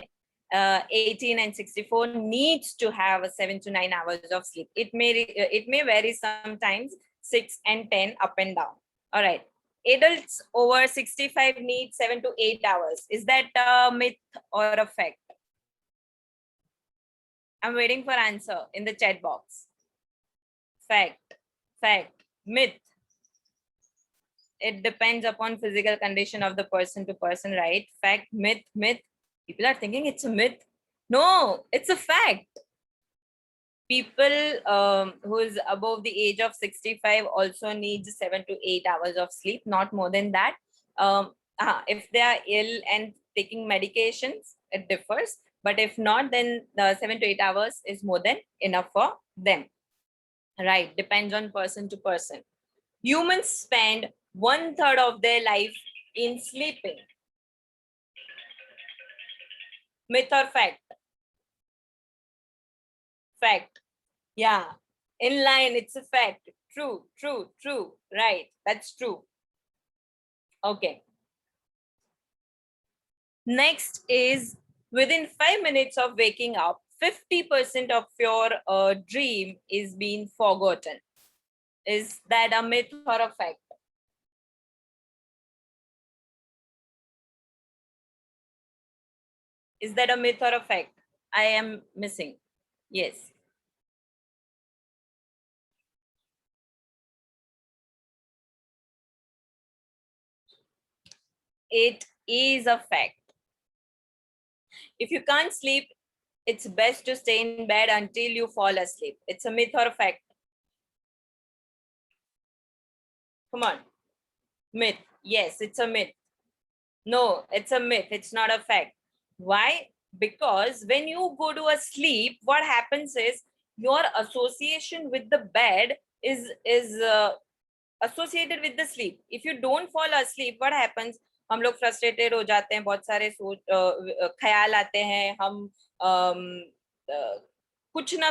18 and 64 needs to have 7 to 9 hours of sleep. It may vary sometimes 6 and 10 up and down. All right. Adults over 65 need 7 to 8 hours. Is that a myth or a fact? I'm waiting for answer in the chat box. Fact, myth. It depends upon physical condition of the person to person, right? Fact, myth. People are thinking it's a myth. No, it's a fact. People who is above the age of 65 also needs 7 to 8 hours of sleep, not more than that. If they are ill and taking medications, it differs. But if not, then the 7 to 8 hours is more than enough for them. Right, depends on person to person. Humans spend 1/3 of their life in sleeping. Myth or fact? Fact. Yeah, in line, it's a fact. True. Right, that's true. Okay. Next is within 5 minutes of waking up, 50% of your dream is being forgotten. Is that a myth or a fact? Is that a myth or a fact? I am missing. Yes. It is a fact. If you can't sleep, it's best to stay in bed until you fall asleep. It's a myth or a fact? Come on. Myth. Yes, it's a myth. No, it's a myth. It's not a fact. Why? Because when you go to a sleep, what happens is your association with the bed is associated with the sleep. If you don't fall asleep, what happens? हम लोग frustrated हो जाते हैं, बहुत सारे ख्याल आते हैं, हम कुछ ना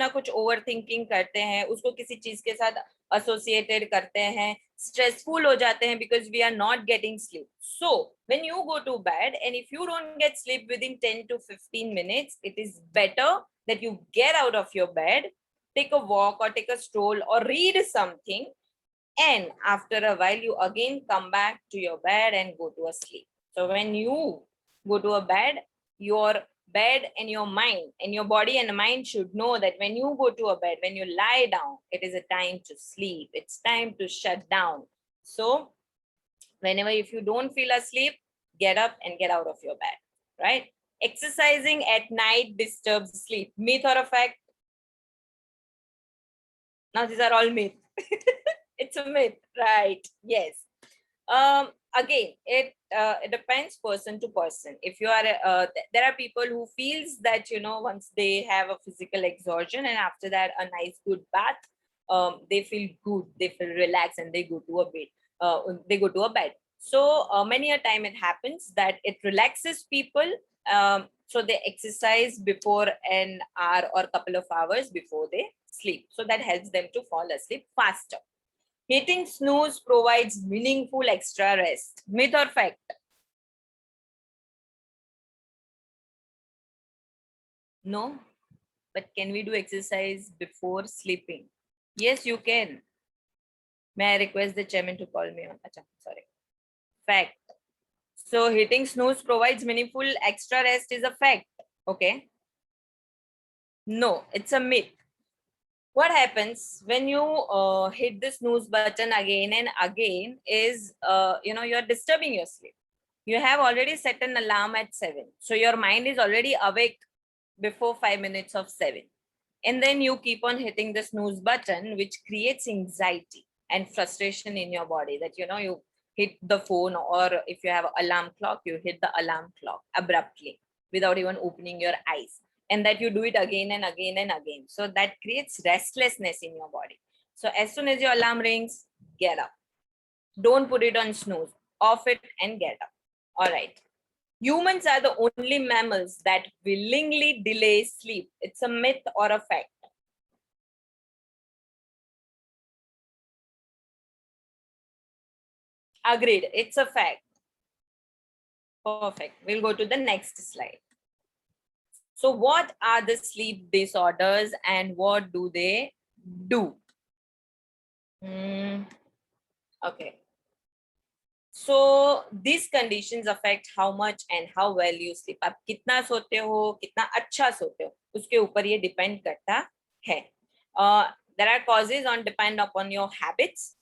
कुछ ओवर थिंकिंग करते हैं, उसको किसी चीज के साथ एसोसिएटेड करते हैं, स्ट्रेसफुल हो जाते हैं because we are not getting sleep. So when you go to bed and if you don't get sleep within 10 to 15 minutes, it is better that you get out of your bed, take a walk or take a stroll or read something, and after a while you again come back to your bed and go to a sleep. So when you go to a bed, your bed and your mind and your body and mind should know that when you go to a bed, when you lie down, it is a time to sleep. It's time to shut down. So Whenever if you don't feel asleep, get up and get out of your bed, right? Exercising at night disturbs sleep. Myth or a fact? Now these are all myth. It's a myth, right? Yes. Again, it depends person to person. If you are there are people who feels that, you know, once they have a physical exhaustion and after that a nice good bath, they feel good, they feel relaxed, and they go to a bed. So many a time it happens that it relaxes people, so they exercise before an hour or couple of hours before they sleep, so that helps them to fall asleep faster. Hitting snooze provides meaningful extra rest. Myth or fact? No, but can we do exercise before sleeping? Yes, you can. May I request the chairman to call me on? Acha, sorry. Fact. So hitting snooze provides meaningful extra rest is a fact. Okay. No, it's a myth. What happens when you hit the snooze button again and again is, you're disturbing your sleep. You have already set an alarm at 7. So your mind is already awake before 5 minutes of 7. And then you keep on hitting the snooze button, which creates anxiety and frustration in your body that, you hit the phone, or if you have an alarm clock, you hit the alarm clock abruptly without even opening your eyes. And that you do it again and again and again. So that creates restlessness in your body. So as soon as your alarm rings, get up. Don't put it on snooze. Off it and get up. All right. Humans are the only mammals that willingly delay sleep. It's a myth or a fact? Agreed. It's a fact. Perfect. We'll go to the next slide. So what are the sleep disorders and what do they do? Okay. So these conditions affect how much and how well you sleep. आप कितना सोते हो, कितना अच्छा सोते हो, उसके ऊपर ये depend करता है. There are causes on depend upon your habits.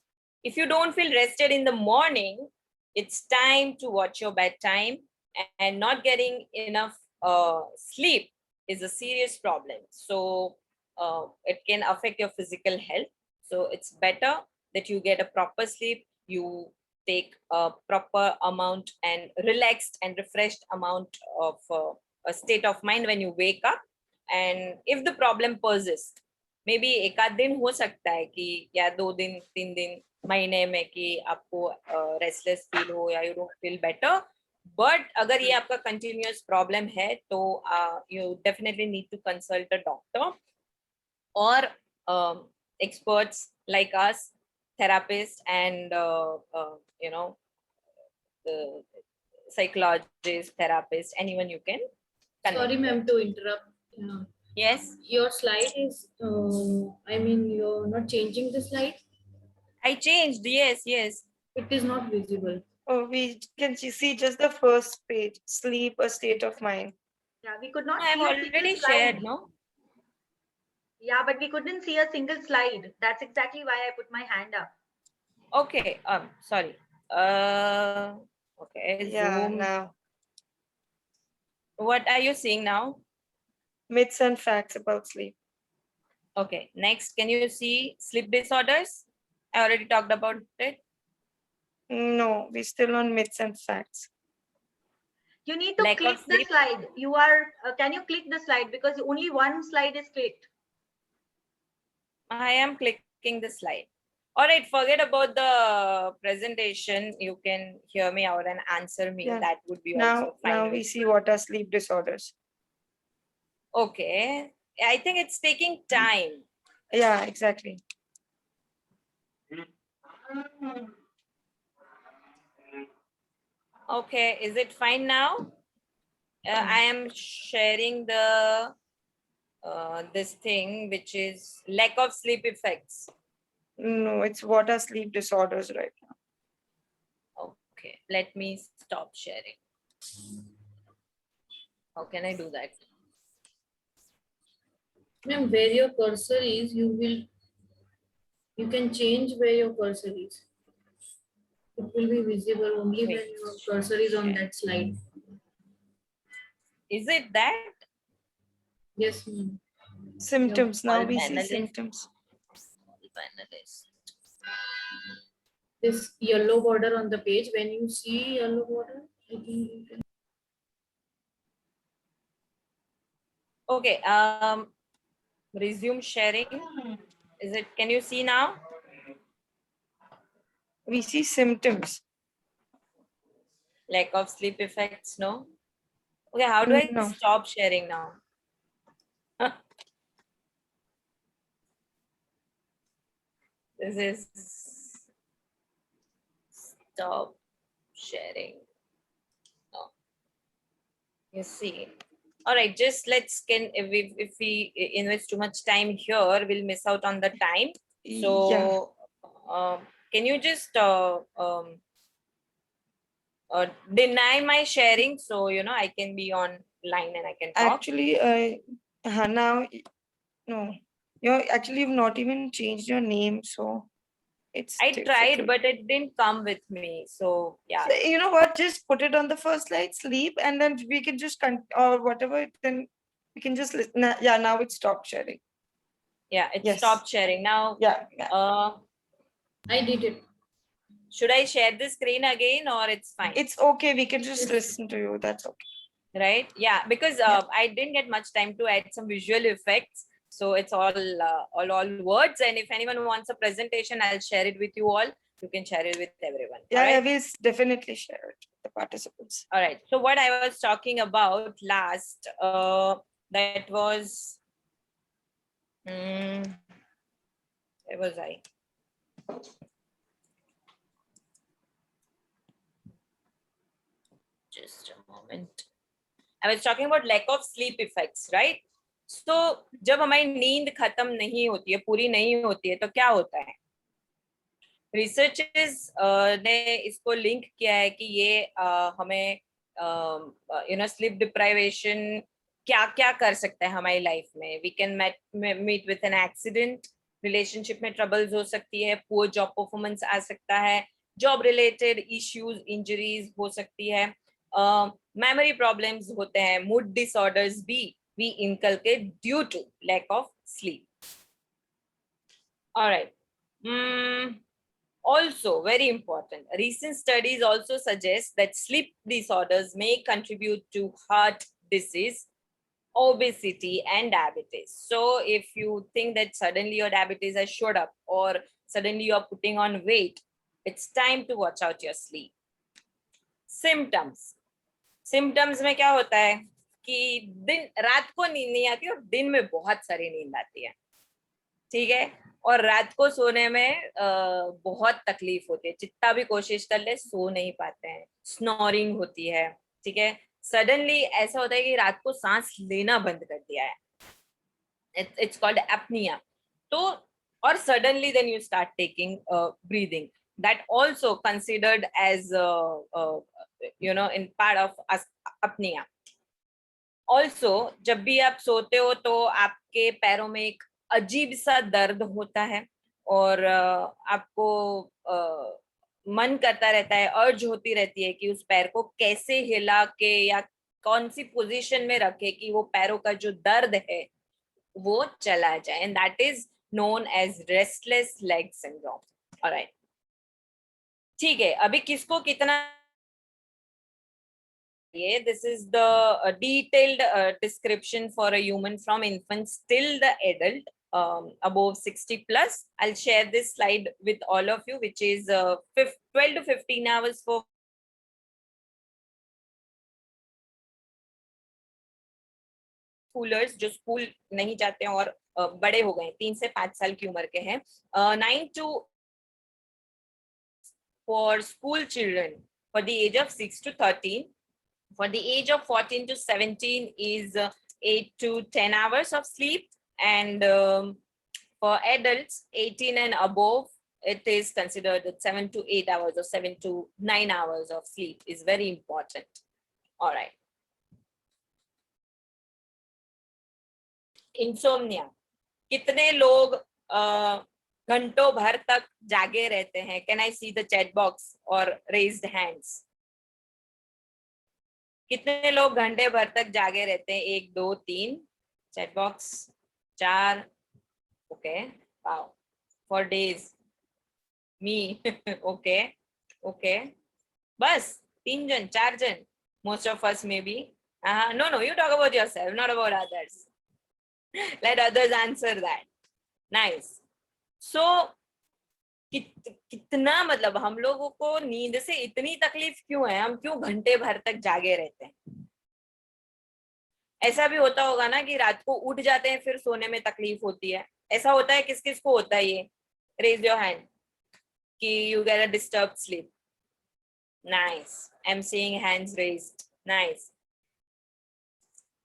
If you don't feel rested in the morning, it's time to watch your bedtime, and not getting enough sleep is a serious problem. So it can affect your physical health. So it's better that you get a proper sleep, you take a proper amount and relaxed and refreshed amount of a state of mind when you wake up. And if the problem persists, maybe एक आध दिन हो सकता है कि या 2 दिन 3 दिन महीने में कि आपको restless feel हो या you don't feel better. But अगर ये आपका continuous problem है तो you definitely need to consult a doctor or experts like us, therapists, and the psychologist, therapist, anyone you can connect. Sorry, ma'am, to interrupt. Yes. Your slide is, you're not changing the slide. I changed. Yes. It is not visible. Oh, we can see just the first page, sleep, a state of mind. Yeah, we could not I've see a already single slide. shared, no? Yeah, but we couldn't see a single slide. That's exactly why I put my hand up. Okay. Sorry. Okay. Yeah, Zoom. now. What are you seeing now? Myths and facts about sleep. Okay. Next, can you see sleep disorders? I already talked about it. No, we're still on myths and facts. You need to Lack of click the sleep. slide. You are, can you click the slide? Because only one slide is clicked. I am clicking the slide. All right, forget about the presentation. You can hear me out and answer me. Yeah. That would be Now, also fine. now we see what are sleep disorders. Okay. I think it's taking time. Yeah, exactly. Okay, is it fine now? I am sharing the this thing, which is lack of sleep effects. No, it's what are sleep disorders right now. Okay, let me stop sharing. How can I do that? Ma'am, where your cursor is, you can change where your cursor is. It will be visible only Wait. when your cursor is on that slide. Is it that? Yes, ma'am. Symptoms, now All we see panelists. symptoms. Panelists. This yellow border on the page, when you see yellow border, I think you can. Okay, resume sharing. Is it, can you see now? We see symptoms. Lack of sleep effects, no? Okay, how do I No. stop sharing now? This is stop sharing. No. You see. All right, just let's if we invest too much time here, we'll miss out on the time. So can you just deny my sharing, so I can be online and I can talk? Actually, now, no, you've not even changed your name, so it's I tried, difficult. but it didn't come with me. So yeah. So, you know what? Just put it on the first slide, sleep, and then we can just or whatever. Then we can just listen. Yeah, now it stopped sharing. Yeah, it Yes. stopped sharing now. Yeah. I did it. Should I share the screen again, or it's fine? It's okay. We can just listen to you. That's okay. Right? Yeah, because I didn't get much time to add some visual effects. So it's all words. And if anyone wants a presentation, I'll share it with you all. You can share it with everyone. Yeah, all right? I will definitely share it with the participants. All right. So what I was talking about last, that was, where was I? Just a moment. I was talking about lack of sleep effects, right? So जब हमारी नींद खत्म नहीं होती है, पूरी नहीं होती है, तो क्या होता है? रिसर्चर्स ने इसको लिंक किया है कि ये हमें स्लीप डिप्राइवेशन क्या क्या कर सकता है हमारी लाइफ में. We can meet with an accident, relationship में ट्रबल्स हो सकती है, पुअर जॉब परफॉर्मेंस आ सकता है, जॉब रिलेटेड इश्यूज, इंजरीज हो सकती है, मेमोरी प्रॉब्लम्स होते हैं, मूड डिसऑर्डर्स भी we inculcate due to lack of sleep. All right. Also, very important, recent studies also suggest that sleep disorders may contribute to heart disease, obesity, and diabetes. So if you think that suddenly your diabetes has showed up, or suddenly you are putting on weight, it's time to watch out your sleep. Symptoms में क्या होता है कि रात को नींद नहीं आती और दिन में बहुत सारी नींद आती है, ठीक है, और रात को सोने में बहुत तकलीफ होती है, जितना भी कोशिश कर ले सो नहीं पाते हैं, स्नोरिंग होती है, ठीक है, सडनली ऐसा होता है कि रात को सांस लेना बंद कर दिया है, it's called apnea. तो और suddenly then you start taking breathing, that also considered as in part of apnea. Also, जब भी आप सोते हो तो आपके पैरों में एक अजीब सा दर्द होता है और आपको मन करता रहता है, अर्ज होती रहती है कि उस पैर को कैसे हिला के या कौन सी पोजीशन में रखे कि वो पैरों का जो दर्द है वो चला जाए, and that is known as restless leg syndrome. Alright, ठीक है, अभी किसको कितना, this is the detailed description for a human from infants till the adult above 60 plus. I'll share this slide with all of you, which is 12 to 15 hours for schoolers जो school नहीं जाते हैं और बड़े हो गए, 3 से 5 साल की उम्र के हैं. 9 to for school children for the age of 6 to 13. For the age of 14 to 17 is 8 to 10 hours of sleep, and for adults 18 and above, it is considered that 7 to 8 hours or 7 to 9 hours of sleep is very important. All right. Insomnia. कितने लोग घंटों भर तक जागे रहते हैं? Can I see the chat box और raised hands? कितने लोग घंटे भर तक जागे रहते हैं? 1 2 3 chat box 4. Okay, wow, for days. Me okay okay, बस 3 जन 4 जन. Most of us maybe. No, you talk about yourself, not about others. Let others answer that. Nice. So कितना मतलब हम लोगों को नींद से इतनी तकलीफ क्यों है? हम क्यों घंटे भर तक जागे रहते हैं? ऐसा भी होता होगा ना कि रात को उठ जाते हैं फिर सोने में तकलीफ होती है. ऐसा होता है? किस किस को होता है ये? रेज योर हैंड कि you get a disturbed sleep. Nice, I am seeing hands raised. Nice.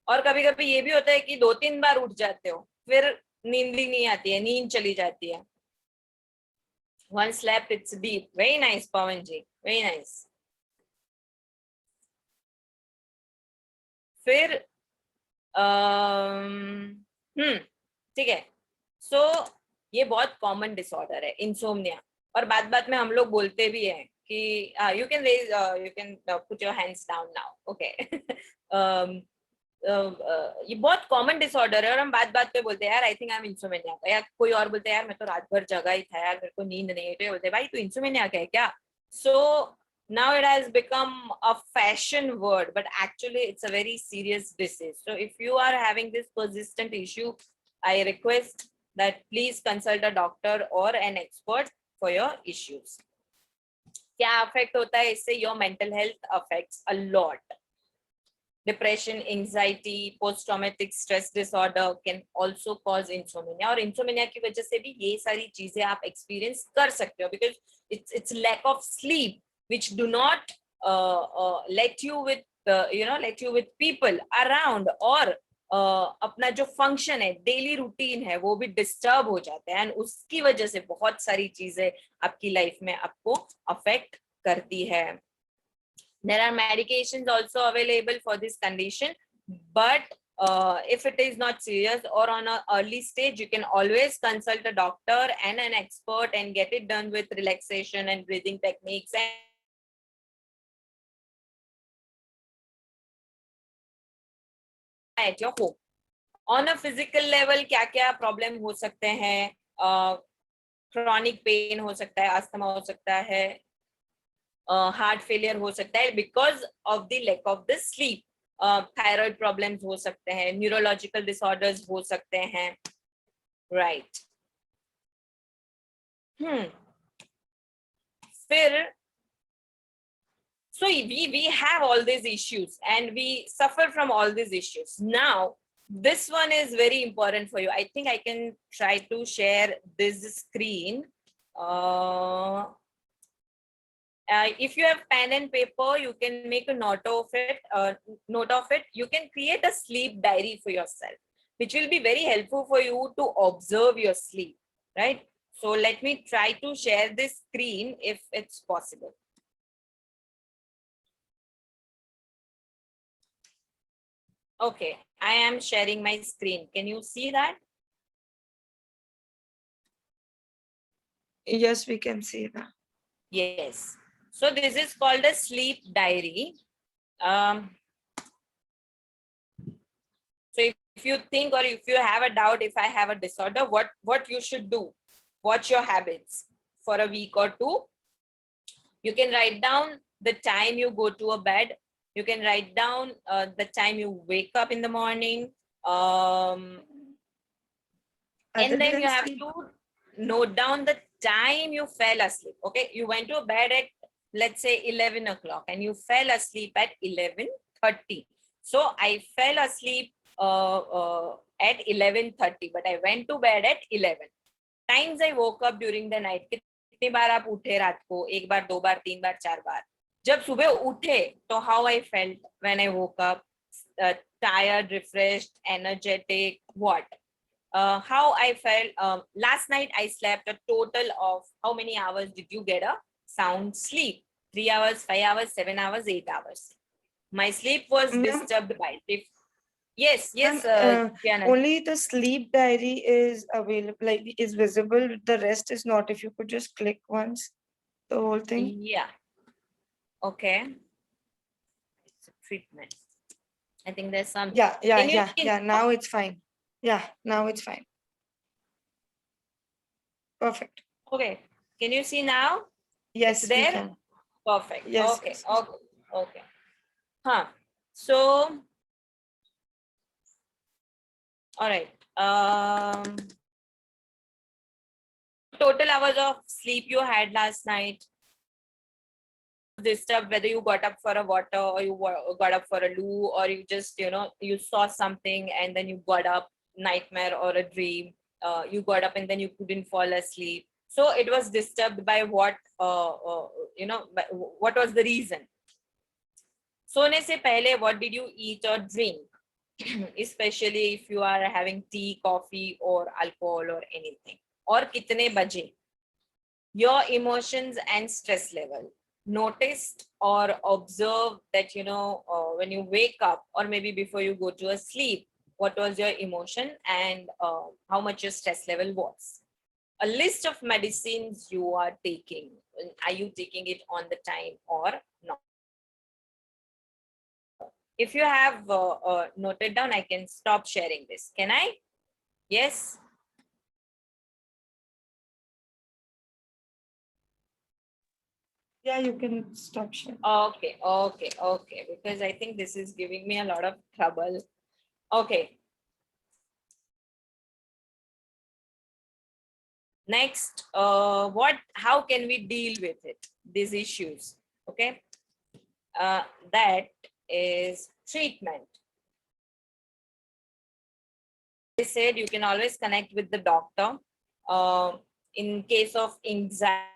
और कभी कभी ये भी होता है कि 2-3 बार उठ जाते हो फिर नींद ही नहीं आती है, नींद चली जाती है. One slept, it's deep. Very nice, Pawan ji. Very nice. फिर ठीक है. सो ये बहुत कॉमन डिसऑर्डर है, इंसोम्निया. और बात बात में हम लोग बोलते भी हैं कि you can raise, you can put your hands down now. Okay, ये बहुत कॉमन डिसऑर्डर है और हम बात बात पे बोलते हैं यार I think I am insomnia. या कोई और बोलते हैं यार मैं तो रात भर जगा ही था यार, मेरे को नींद नहीं है. तो बोलते हैं भाई तू इंसोम्निया है क्या? सो now it has become a fashion word, but actually it's a very serious disease. So if you are having this persistent issue, I request that please consult a doctor or an expert for your issues. क्या affect होता है इससे? Your mental health affects a lot. Depression, anxiety, post-traumatic stress disorder can also cause insomnia. और insomnia की वजह से भी ये सारी चीजें आप experience कर सकते हो, because it's lack of sleep which do not let you with people around, और अपना जो function है, daily routine है, वो भी disturb हो जाते हैं. and उसकी वजह से बहुत सारी चीजें आपकी life में आपको affect करती है. There are medications also available for this condition, but if it is not serious or on an early stage, you can always consult a doctor and an expert and get it done with relaxation and breathing techniques at your home. On a physical level, क्या क्या problem हो सकते हैं? Chronic pain हो सकता है, asthma हो सकता है, हार्ट फेलियर हो सकता है because of the lack of the sleep. Thyroid problems हो सकते हैं, न्यूरोलॉजिकल डिसऑर्डर्स हो सकते हैं. राइट. फिर so we have all these issues and we suffer from all these issues. Now this one is very important for you. I think I can try to share this screen. If you have pen and paper, you can make a note of it. You can create a sleep diary for yourself, which will be very helpful for you to observe your sleep, right? So let me try to share this screen if it's possible. Okay, I am sharing my screen. Can you see that? Yes, we can see that. Yes. So this is called a sleep diary. So if you think or if you have a doubt, if I have a disorder, what you should do? Watch your habits for a week or 2. You can write down the time you go to a bed. You can write down the time you wake up in the morning. And then you have to note down the time you fell asleep. Okay, you went to bed at, let's say, 11 o'clock and you fell asleep at 11:30. So I fell asleep at 11:30, but I went to bed at 11. Times I woke up during the night. कितनी बार आप उठे रात को? 1 बार, 2 बार, 3 बार, 4 बार. जब सुबह उठे तो how I felt when I woke up? Tired, refreshed, energetic, what? How I felt last night. I slept a total of how many hours did you get a sound sleep? 3 hours, 5 hours, 7 hours, 8 hours. My sleep was disturbed by it. Yes, yes, Ma'am, Jana. only the sleep diary is available, like is visible. The rest is not. If you could just click once, the whole thing. Yeah. Okay. It's a treatment. I think there's some. Yeah, Can you see yeah. Now it's fine. Yeah, now it's fine. Perfect. Okay. Can you see now? Yes, It's we there? can. Perfect. Yes, Okay. yes. Okay. Okay. Huh. So, all right. Total hours of sleep you had last night. Disturbed whether you got up for a water or you got up for a loo, or you just, you saw something and then you got up, nightmare or a dream. You got up and then you couldn't fall asleep. So it was disturbed by what, what was the reason? सोने से पहले what did you eat or drink? Especially if you are having tea, coffee or alcohol or anything. और कितने बजे? Your emotions and stress level. Noticed or observe that, when you wake up or maybe before you go to a sleep, what was your emotion and how much your stress level was. A list of medicines you are taking. Are you taking it on the time or not? If you have noted down, I can stop sharing this. Can I? Yes. Yeah, you can stop sharing. Okay. Because I think this is giving me a lot of trouble. Okay. Next, how can we deal with it? These issues. Okay. That is treatment. I said you can always connect with the doctor. In case of anxiety,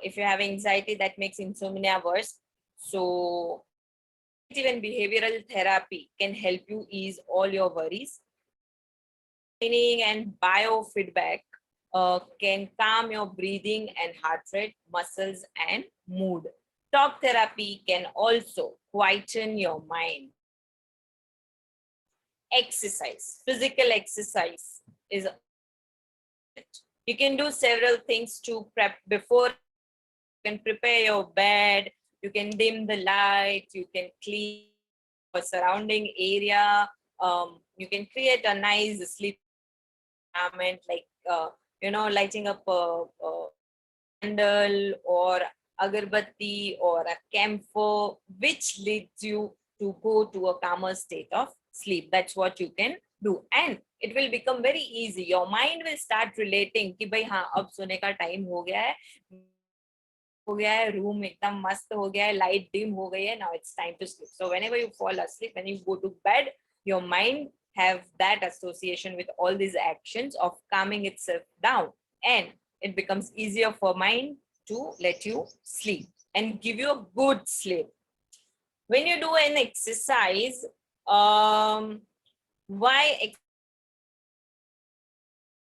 if you have anxiety, that makes insomnia worse. So even behavioral therapy can help you ease all your worries. Training and biofeedback can calm your breathing and heart rate, muscles, and mood. Talk therapy can also quieten your mind. Exercise, physical exercise is. You can do several things to prep before. You can prepare your bed, you can dim the light, you can clean your surrounding area, you can create a nice sleep environment, like lighting up a candle or agarbatti or a camphor, which leads you to go to a calmer state of sleep. That's what you can do, and it will become very easy. Your mind will start relating कि भाई हाँ अब सोने का time हो गया है, room एकदम मस्त हो गया है, लाइट डिम हो गई है, now it's time to sleep. So whenever you fall asleep, when you go to bed, your mind have that association with all these actions of calming itself down, and it becomes easier for mind to let you sleep and give you a good sleep. When you do an exercise, why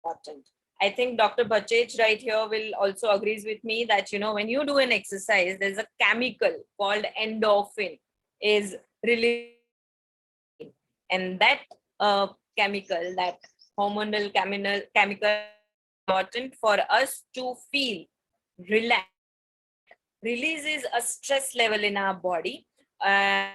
important? I think Dr. Bachech right here will also agrees with me that, when you do an exercise, there's a chemical called endorphin is released. And that chemical, that hormonal chemical, important for us to feel relaxed, releases a stress level in our body to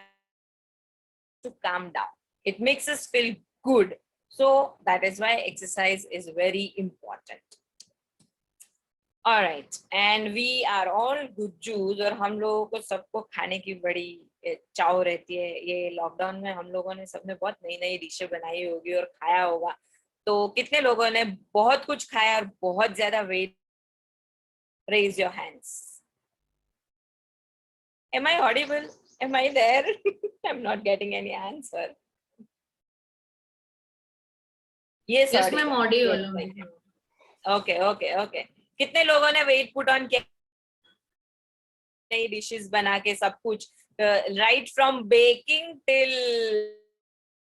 calm down. It makes us feel good. So that is why exercise is very important. All right, and we are all good Jews, और हम लोगों को सबको खाने की बड़ी चाव रहती है. ये लॉकडाउन में हम लोगों ने सबने बहुत नई नई डिशें बनाई होगी और खाया होगा. तो कितने लोगों ने बहुत कुछ खाया और बहुत ज्यादा wait? Raise your hands. Am I audible? Am I there? I'm not getting any answer. Yes, Yes, ma'am, audible. Yes, thank you. Okay. कितने लोगों ने वेट पुट ऑन किया? नई डिशेस बना के सब कुछ, right from baking till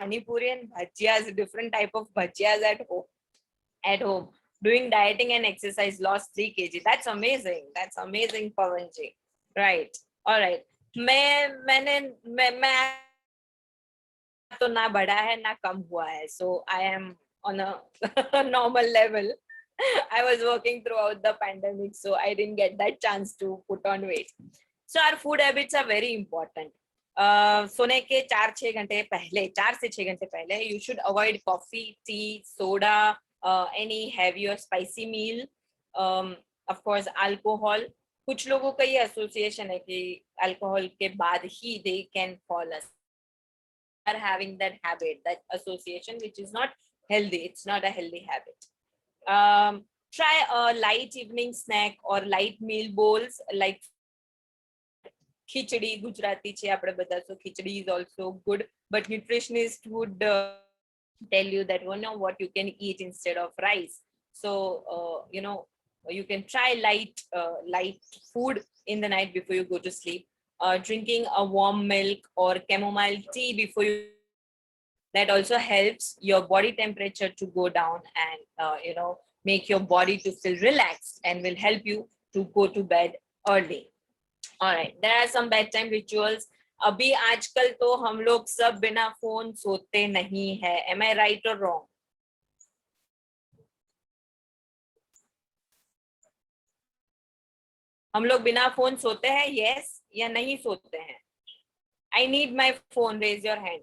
panipuri and bhajiyas, different type of bhajiyas at home. Doing dieting and exercise, lost 3 kg. That's amazing. That's amazing, Pavanji. Right. All right. मैं तो ना बढ़ा है ना कम हुआ है. So I am on a normal level. I was working throughout the pandemic, so I didn't get that chance to put on weight. So our food habits are very important. सोने के 4-6 घंटे पहले, 4 से 6 घंटे पहले, you should avoid coffee, tea, soda, any heavy or spicy meal. Of course, alcohol. कुछ लोगों का ये एसोसिएशन है कि अल्कोहल के बाद ही they can fall asleep. Are having that habit, that association, which is not healthy. It's not a healthy habit. Try a light evening snack or light meal bowls like khichdi. Gujarati che apne bata, so khichdi is also good, but nutritionist would tell you that what you can eat instead of rice. So you can try light food in the night before you go to sleep. Drinking a warm milk or chamomile tea before you, that also helps your body temperature to go down and make your body to feel relaxed and will help you to go to bed early. All right, there are some bedtime rituals. अभी आजकल तो हम लोग सब बिना phone सोते नहीं है. Am I right or wrong? हम लोग बिना फोन सोते हैं, yes या नहीं सोते हैं? I need my phone. Raise your hand.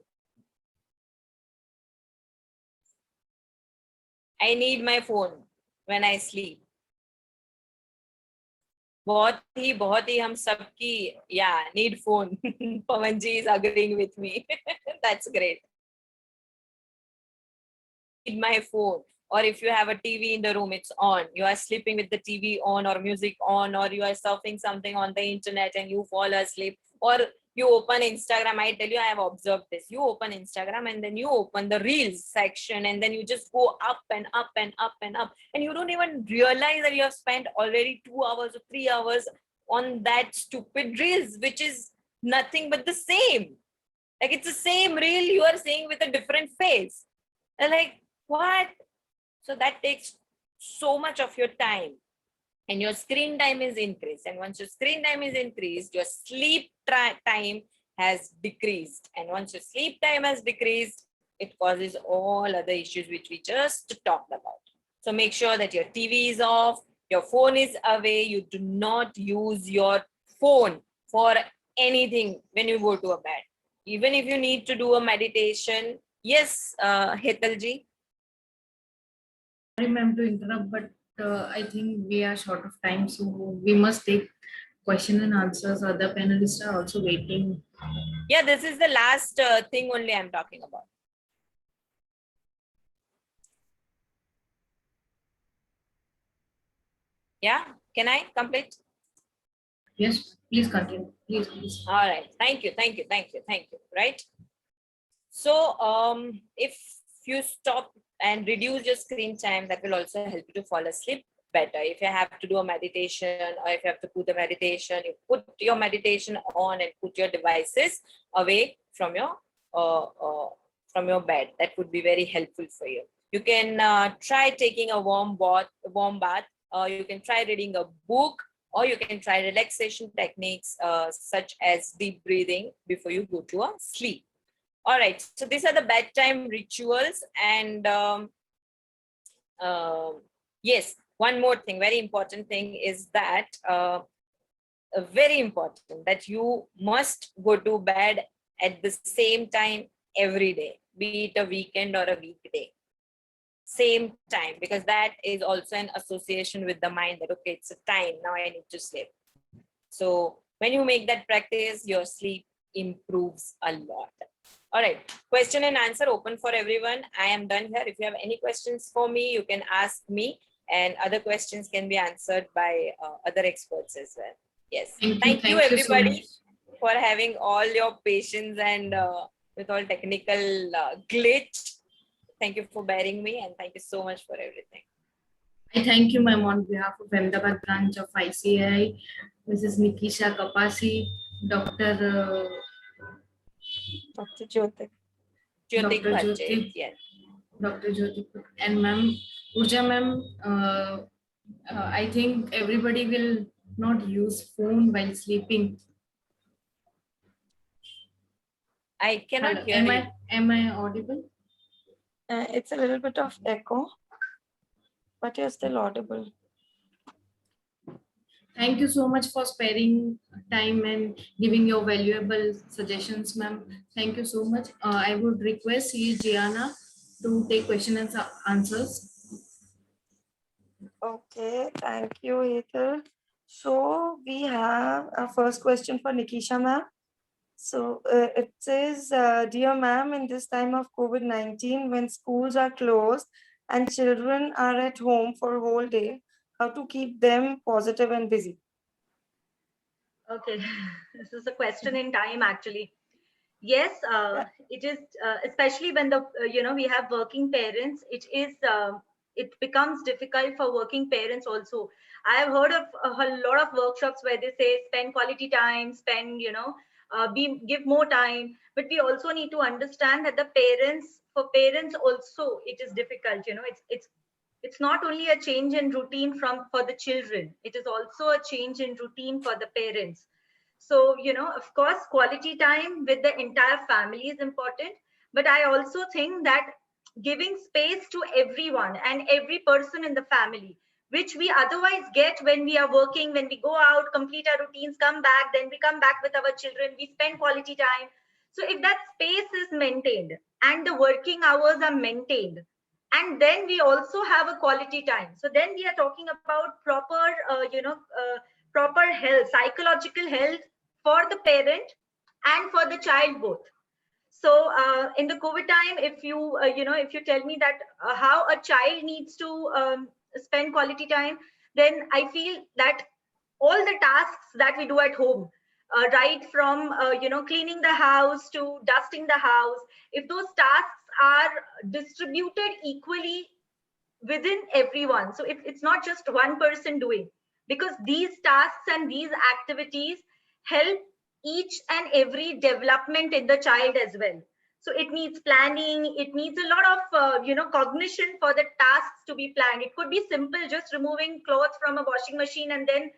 I need my phone when I sleep. बहुत ही हम सबकी, yeah, need phone. Pawanji is agreeing with me. That's great. Need my phone. Or if you have a TV in the room, it's on. You are sleeping with the TV on or music on, or you are surfing something on the internet and you fall asleep. Or you open Instagram. I tell you, I have observed this. You open Instagram and then you open the Reels section and then you just go up and up and up and up. And you don't even realize that you have spent already 2 hours or 3 hours on that stupid Reels, which is nothing but the same. Like it's the same Reel you are seeing with a different face. And like, what? So that takes so much of your time. And your screen time is increased. And once your screen time is increased, your sleep time has decreased. And once your sleep time has decreased, it causes all other issues which we just talked about. So make sure that your TV is off, your phone is away. You do not use your phone for anything when you go to a bed. Even if you need to do a meditation. Yes, Hetalji. Sorry, ma'am, to interrupt, but I think we are short of time, so we must take question and answers. Other panelists are also waiting. Yeah, this is the last thing only I'm talking about. Yeah, can I complete? Yes, please continue. Please. All right, thank you. Right. So if you stop and reduce your screen time, that will also help you to fall asleep better. If you have to do a meditation or if you have to put a meditation, you put your meditation on and put your devices away from your bed. That would be very helpful for you. You can try taking a warm bath. You can try reading a book, or you can try relaxation techniques such as deep breathing before you go to a sleep. All right, so these are the bedtime rituals. And yes, one more thing, very important thing is that very important that you must go to bed at the same time every day, be it a weekend or a weekday. Same time, because that is also an association with the mind that, okay, it's a time, now I need to sleep. So when you make that practice, your sleep improves a lot. All right, question and answer open for everyone. I am done here. If you have any questions for me, you can ask me, and other questions can be answered by other experts as well. Yes, thank you everybody for having all your patience and with all technical glitch. Thank you for bearing me, and thank you so much for everything. I thank you, ma'am, on behalf of Ahmedabad branch of ICAI, Mrs. Nikisha Kapasi, Dr. Jyotik. Yes. Dr. Jyotik, and ma'am, Urja ma'am, I think everybody will not use phone while sleeping. I cannot Hello, hear you. am I audible? It's a little bit of echo, but you're still audible. Thank you so much for sparing time and giving your valuable suggestions, ma'am. Thank you so much. I would request Gianna to take question and answers. Okay, thank you, Hetal. So we have a first question for Nikisha ma'am. So it says, dear ma'am, in this time of COVID-19, when schools are closed and children are at home for a whole day, how to keep them positive and busy? Okay, this is a question in time actually. Yes, it is, especially when we have working parents, it becomes difficult for working parents also. I have heard of a lot of workshops where they say spend quality time, give more time. But we also need to understand that for parents also, it is difficult. It's not only a change in routine for the children, it is also a change in routine for the parents. So, of course, quality time with the entire family is important, but I also think that giving space to everyone and every person in the family, which we otherwise get when we are working, when we go out, complete our routines, come back, then we come back with our children, we spend quality time. So if that space is maintained and the working hours are maintained, and then we also have a quality time, so then we are talking about proper health, psychological health for the parent and for the child both. So in the COVID time, if you tell me that how a child needs to spend quality time, then I feel that all the tasks that we do at home, right from cleaning the house to dusting the house, if those tasks are distributed equally within everyone, so it's not just one person doing, because these tasks and these activities help each and every development in the child as well. So it needs planning, it needs a lot of cognition for the tasks to be planned. It could be simple, just removing clothes from a washing machine and then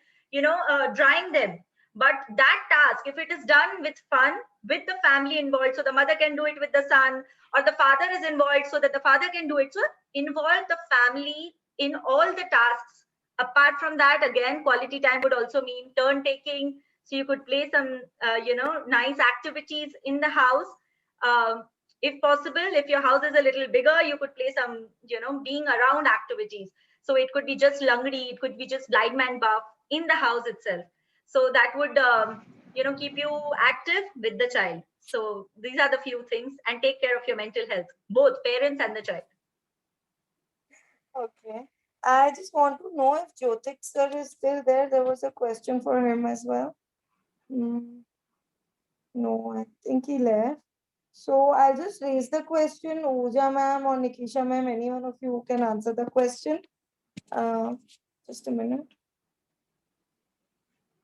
drying them. But that task, if it is done with fun, with the family involved, so the mother can do it with the son, or the father is involved so that the father can do it, so involve the family in all the tasks. Apart from that, again, quality time would also mean turn taking. So you could play some nice activities in the house. If possible, if your house is a little bigger, you could play some being around activities. So it could be just langdi, it could be just blind man buff in the house itself. So that would keep you active with the child. So these are the few things, and take care of your mental health, both parents and the child. Okay. I just want to know if Jyotik sir is still there. There was a question for him as well. No, I think he left. So I'll just raise the question. Ooja ma'am or Nikisha ma'am, any one of you can answer the question. Just a minute.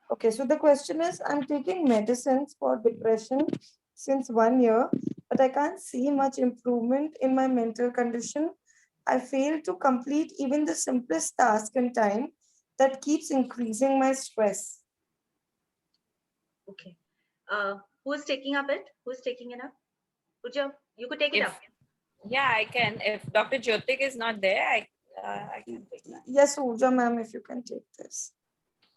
Okay, so the question is, I'm taking medicines for depression since 1 year, but I can't see much improvement in my mental condition. I fail to complete even the simplest task in time. That keeps increasing my stress. Okay. Who's taking up it? Who's taking it up? Uja, you could take it up. Yeah, I can. If Dr. Jyotik is not there, I can take that. Yes, Ooja ma'am, if you can take this.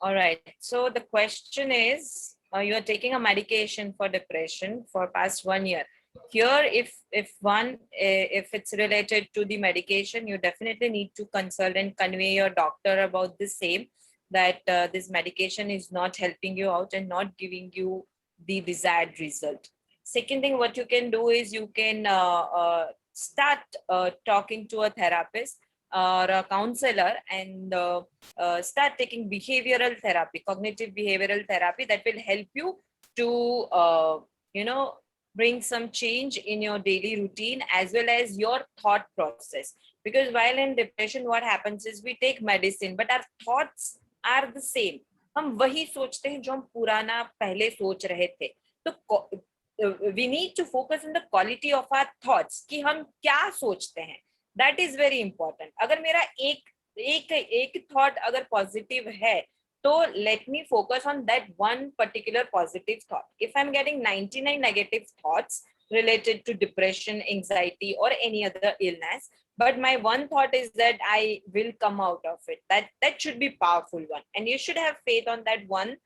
All right. So the question is, you are taking a medication for depression for past 1 year. Here, if it's related to the medication, you definitely need to consult and convey your doctor about the same, that this medication is not helping you out and not giving you the desired result. Second thing, what you can do is you can start talking to a therapist or a counselor and start taking behavioral therapy, cognitive behavioral therapy, that will help you to bring some change in your daily routine as well as your thought process. Because while in depression, what happens is we take medicine, but our thoughts are the same. हम वही सोचते हैं जो हम पुराना पहले सोच रहे थे. तो we need to focus on the quality of our thoughts, कि हम क्या सोचते हैं. That is very important. अगर मेरा एक थॉट अगर पॉजिटिव है, So let me focus on that one particular positive thought. If I'm getting 99 negative thoughts related to depression, anxiety, or any other illness, but my one thought is that I will come out of it, that should be powerful one, and you should have faith on that one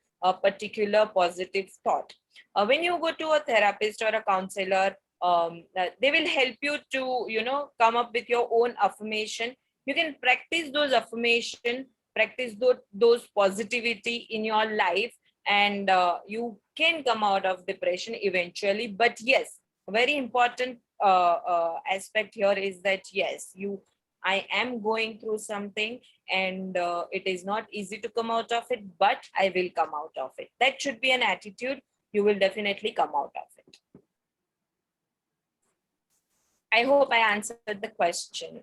particular positive thought. When you go to a therapist or a counselor, they will help you to, come up with your own affirmation. You can practice those affirmation, practice those positivity in your life, and you can come out of depression eventually. But yes, very important aspect here is that yes, I am going through something, and it is not easy to come out of it, but I will come out of it. That should be an attitude. You will definitely come out of it. I hope I answered the question.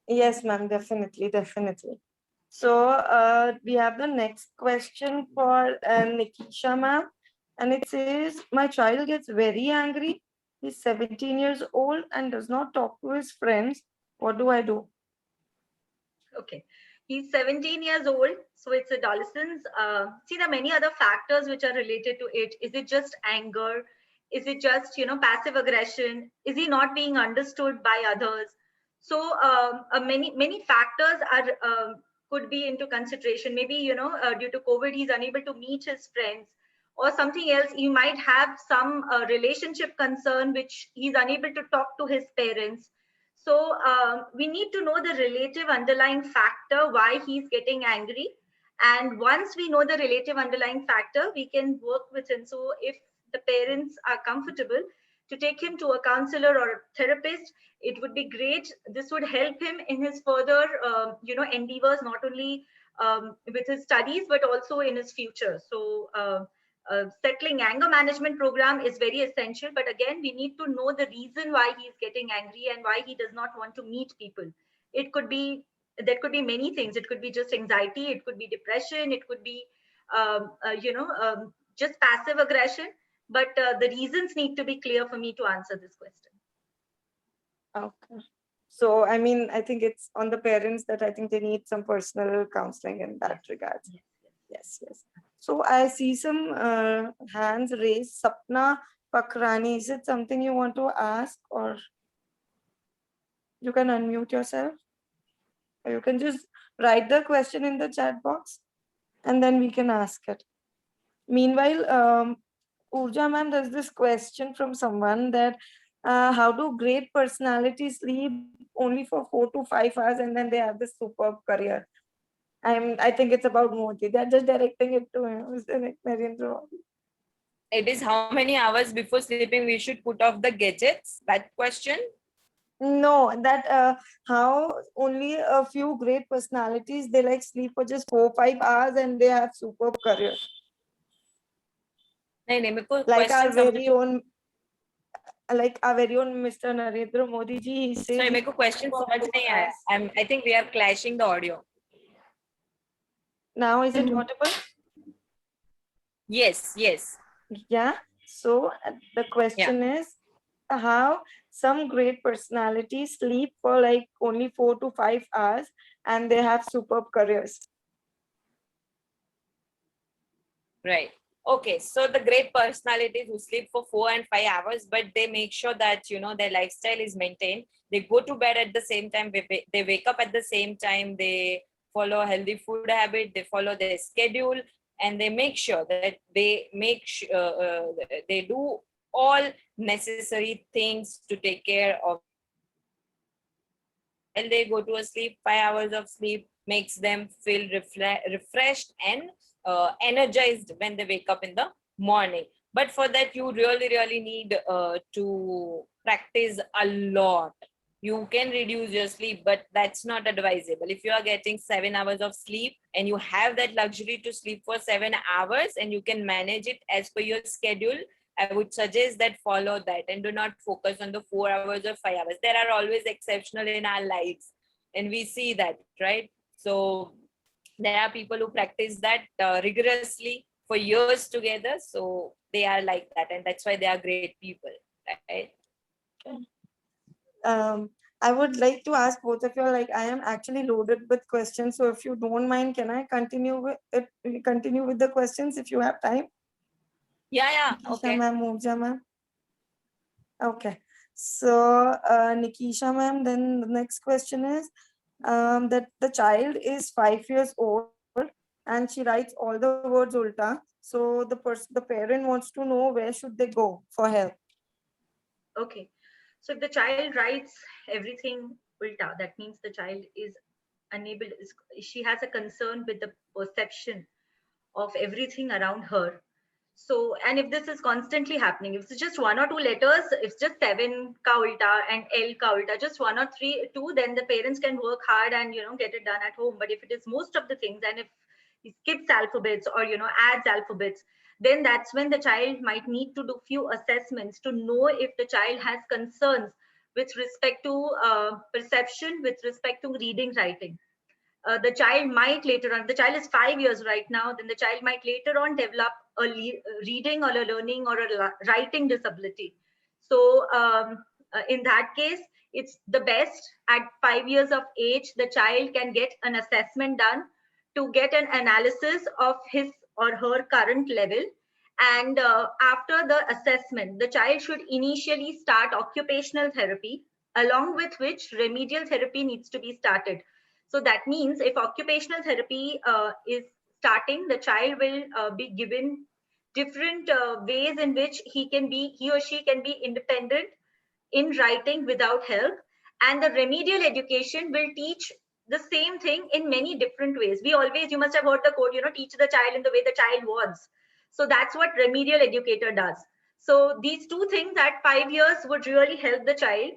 Yes, ma'am, definitely, definitely. So we have the next question for Nikisha, ma'am. And it says, my child gets very angry. He's 17 years old and does not talk to his friends. What do I do? Okay. He's 17 years old, so it's adolescence. See, there are many other factors which are related to it. Is it just anger? Is it just, passive aggression? Is he not being understood by others? So many factors are could be into consideration. Maybe, due to COVID, he's unable to meet his friends, or something else. He might have some relationship concern, which he's unable to talk to his parents. So we need to know the relative underlying factor why he's getting angry. And once we know the relative underlying factor, we can work with him. So if the parents are comfortable to take him to a counselor or a therapist, it would be great. This would help him in his further, endeavors, not only with his studies, but also in his future. So settling anger management program is very essential, but again, we need to know the reason why he's getting angry and why he does not want to meet people. There could be many things. It could be just anxiety, it could be depression, it could be just passive aggression, but the reasons need to be clear for me to answer this question. Okay. So, I mean, I think it's on the parents that I think they need some personal counseling in that regard. Yes, yes. So I see some hands raised. Sapna Pakrani, is it something you want to ask, or you can unmute yourself? Or you can just write the question in the chat box and then we can ask it. Meanwhile, Urja ma'am, there's this question from someone that how do great personalities sleep only for 4 to 5 hours and then they have this superb career? I think it's about Modi. They're just directing it to him. Mr. Narendra Modi. It is how many hours before sleeping we should put off the gadgets? That question? No, that how only a few great personalities, they like sleep for just 4-5 hours and they have superb career. Like our very own, Mr. Narendra Modi ji, he says. Sorry, मेरे को question समझ नहीं आया. I think we are clashing the audio. Now is it audible? Yes, yes. Yeah. So the question is how some great personalities sleep for like only 4 to 5 hours and they have superb careers. Right. Okay. So the great personalities who sleep for 4 and 5 hours, but they make sure that, their lifestyle is maintained. They go to bed at the same time. They wake up at the same time. They follow a healthy food habit. They follow their schedule, and they make sure that they they do all necessary things to take care of. And they go to a sleep, 5 hours of sleep makes them feel refreshed and energized when they wake up in the morning. But for that, you really need to practice a lot. You can reduce your sleep, but that's not advisable. If you are getting 7 hours of sleep and you have that luxury to sleep for 7 hours and you can manage it as per your schedule, I would suggest that follow that and do not focus on the 4 hours or 5 hours. There are always exceptional in our lives and we see that, right? So there are people who practice that rigorously for years together. So they are like that, and that's why they are great people, right? I would like to ask both of you, like I am actually loaded with questions. So if you don't mind, can I continue with it? Continue with the questions if you have time? Yeah, Nikisha okay. ma'am, Moorja ma'am. Okay. So Nikisha ma'am, then the next question is that the child is 5 years old and she writes all the words ulta. So the parent wants to know where should they go for help. Okay. So if the child writes everything ulta, that means the child is unable, she has a concern with the perception of everything around her. So, and if this is constantly happening, if it's just one or two letters, if it's just 7 ka ulta and L ka ulta, just 1 or 2, then the parents can work hard and, get it done at home. But if it is most of the things, and if he skips alphabets or, adds alphabets, then that's when the child might need to do few assessments to know if the child has concerns with respect to perception, with respect to reading, writing. The child might later on, the child is 5 years right now, then the child might later on develop a reading or a learning or a writing disability. So in that case, it's the best at 5 years of age, the child can get an assessment done to get an analysis of his or her current level. And after the assessment, the child should initially start occupational therapy, along with which remedial therapy needs to be started. So that means if occupational therapy is starting, the child will be given different ways in which he or she can be independent in writing without help. And the remedial education will teach the same thing in many different ways. You must have heard the quote, teach the child in the way the child wants. So that's what remedial educator does. So these two things at 5 years would really help the child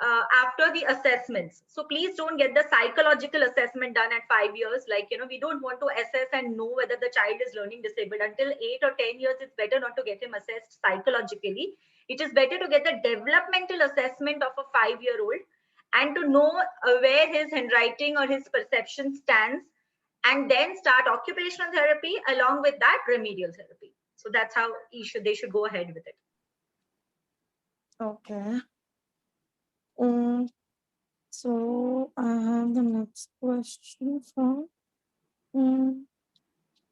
after the assessments. So please don't get the psychological assessment done at 5 years. Like, we don't want to assess and know whether the child is learning disabled. Until 8 or 10 years, it's better not to get him assessed psychologically. It is better to get the developmental assessment of a 5-year-old and to know where his handwriting or his perception stands, and then start occupational therapy along with that remedial therapy. So that's how they should go ahead with it. Okay. So I have the next question from.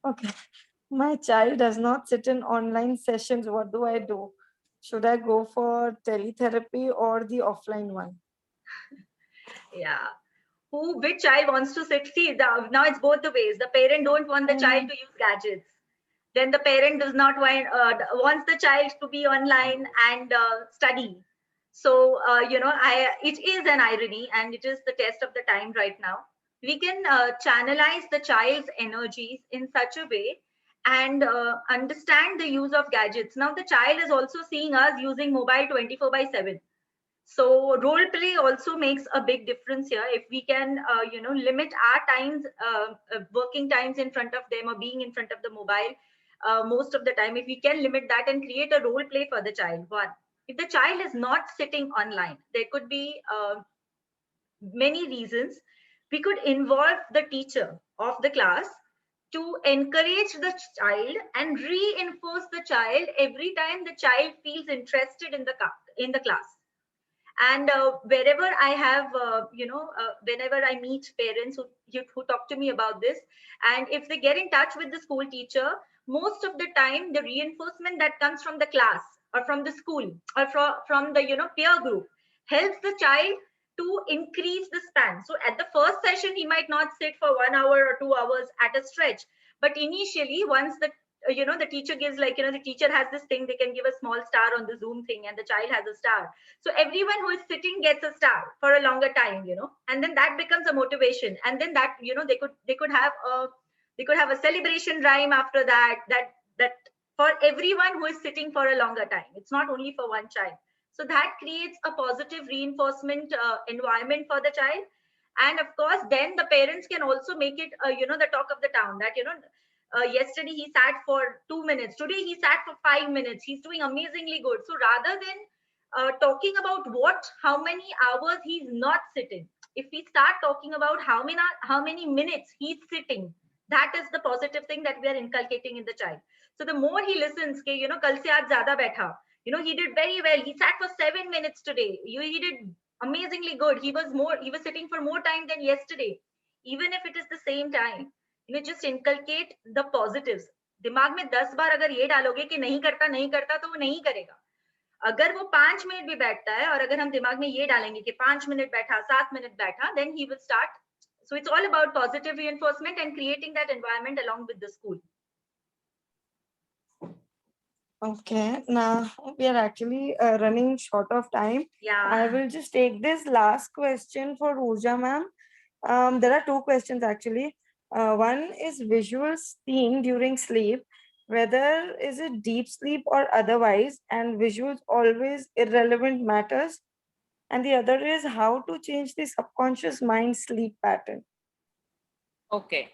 Okay. My child does not sit in online sessions. What do I do? Should I go for teletherapy or the offline one? Yeah. Which child wants to sit? See, now it's both the ways. The parent don't want the child to use gadgets. Then the parent does not want wants the child to be online and study. So it is an irony, and it is the test of the time right now. We can channelize the child's energies in such a way and understand the use of gadgets. Now the child is also seeing us using mobile 24/7. So role play also makes a big difference here. If we can limit our times, working times in front of them or being in front of the mobile most of the time, if we can limit that and create a role play for the child. One, if the child is not sitting online, there could be many reasons. We could involve the teacher of the class to encourage the child and reinforce the child every time the child feels interested in the class. And wherever I have whenever I meet parents who talk to me about this, and if they get in touch with the school teacher, most of the time the reinforcement that comes from the class or from the school or from the peer group helps the child to increase the span. So at the first session he might not sit for 1 hour or 2 hours at a stretch, but initially once the the teacher gives, the teacher has this thing, they can give a small star on the Zoom thing and the child has a star. So everyone who is sitting gets a star for a longer time, and then that becomes a motivation. And then that, they could have a celebration rhyme after that for everyone who is sitting for a longer time. It's not only for one child. So that creates a positive reinforcement environment for the child. And of course, then the parents can also make it, the talk of the town, that, yesterday he sat for 2 minutes. Today he sat for 5 minutes. He's doing amazingly good. So rather than talking about how many hours he's not sitting, if we start talking about how many minutes he's sitting, that is the positive thing that we are inculcating in the child. So the more he listens, kal se aaj zyada baitha, he did very well. He sat for 7 minutes today. He did amazingly good. He was sitting for more time than yesterday, even if it is the same time. Just inculcate the positives. दिमाग में 10 बार अगर ये डालोगे कि नहीं करता तो वो नहीं करेगा. अगर वो 5 मिनट भी बैठता है और अगर हम दिमाग में ये डालेंगे कि 5 मिनट बैठा, 7 मिनट बैठा, then he will start. So it's all about positive reinforcement and creating that environment along with the school. Okay, now we are actually running short of time. Yeah. I will just take this last question for Urja ma'am. There are two questions actually. One is visual seeing during sleep, whether is it deep sleep or otherwise, and visuals always irrelevant matters. And the other is how to change the subconscious mind sleep pattern. Okay.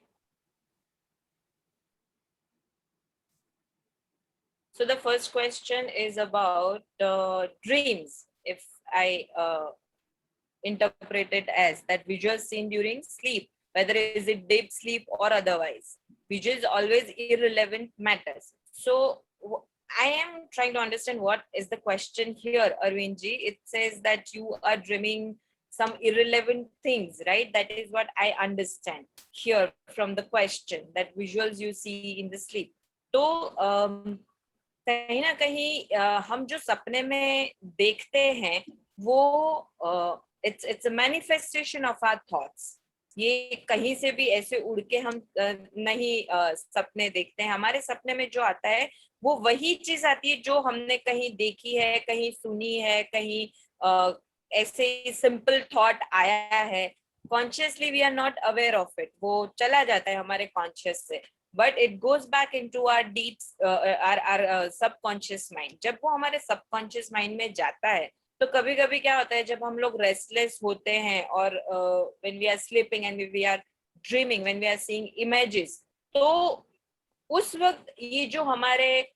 So the first question is about dreams. If I interpret it as that visual seen during sleep, whether is it deep sleep or otherwise, visuals always irrelevant matters. So I am trying to understand what is the question here, Arvindji. It says that you are dreaming some irrelevant things, right? That is what I understand here from the question, that visuals you see in the sleep. So कहीं ना कहीं हम जो सपने में देखते हैं वो it's a manifestation of our thoughts. ये कहीं से भी ऐसे उड़ के हम नहीं सपने देखते हैं. हमारे सपने में जो आता है वो वही चीज आती है जो हमने कहीं देखी है, कहीं सुनी है, कहीं ऐसे सिंपल थॉट आया है. Consciously we are not aware of it. वो चला जाता है हमारे कॉन्शियस से, but it goes back into our deep our subconscious mind. जब वो हमारे subconscious mind में जाता है तो कभी कभी क्या होता है, जब हम लोग restless होते हैं और when we are sleeping and we are dreaming, when we are seeing images, तो उस वक्त ये जो हमारे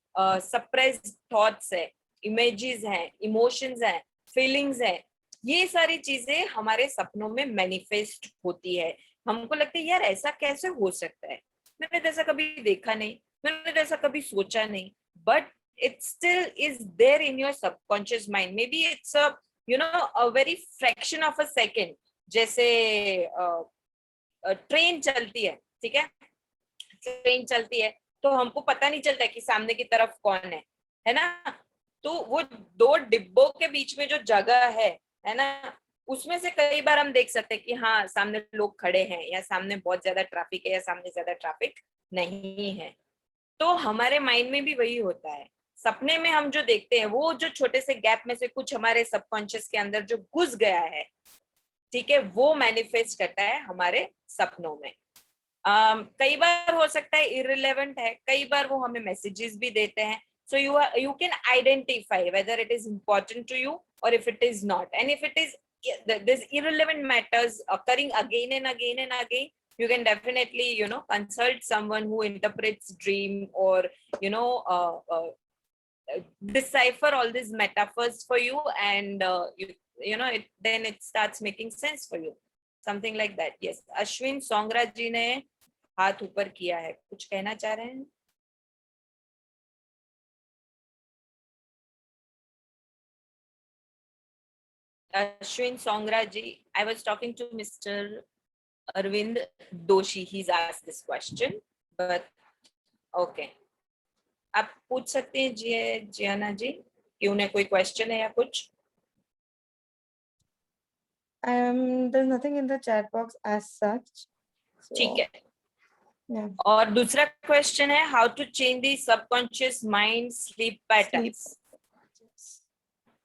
suppressed thoughts है, images हैं, emotions हैं, feelings हैं, ये सारी चीजें हमारे सपनों में manifest होती है. हमको लगता है यार ऐसा कैसे हो सकता है, मैंने जैसा कभी देखा नहीं, मैंने जैसा कभी सोचा नहीं, but it still is there in your subconscious mind. Maybe it's a very fraction of a second. जैसे ट्रेन चलती है, ठीक है, ट्रेन चलती है तो हमको पता नहीं चलता कि सामने की तरफ कौन है ना. तो वो दो डिब्बों के बीच में जो जगह है ना, उसमें से कई बार हम देख सकते हैं कि हाँ सामने लोग खड़े हैं, या सामने बहुत ज्यादा ट्रैफिक है, या सामने ज्यादा ट्रैफिक नहीं है. तो हमारे माइंड में भी वही होता है. सपने में हम जो देखते हैं वो जो छोटे से गैप में से कुछ हमारे सबकॉन्शियस के अंदर जो घुस गया है, ठीक है, वो मैनिफेस्ट करता है हमारे सपनों में. कई बार हो सकता है इररिलेवेंट है, कई बार वो हमें मैसेजेस भी देते हैं. So you can identify whether it is important to you or if it is not. And if it is this irrelevant matters occurring again and again and again, you can definitely consult someone who interprets dream, or decipher all these metaphors for you, and then it starts making sense for you, something like that. Yes, Ashwin Songra ji ने हाथ ऊपर किया है, कुछ कहना चाह रहे हैं? Ashwin Songra ji, I was talking to Mr. Arvind Doshi. He's asked this question, but okay. आप पूछ सकते हैं जियाना जी कि उन्हें कोई क्वेश्चन है या कुछ? There's nothing in the chat box as such. ठीक है. Yeah. और दूसरा क्वेश्चन है how to change the subconscious mind sleep patterns.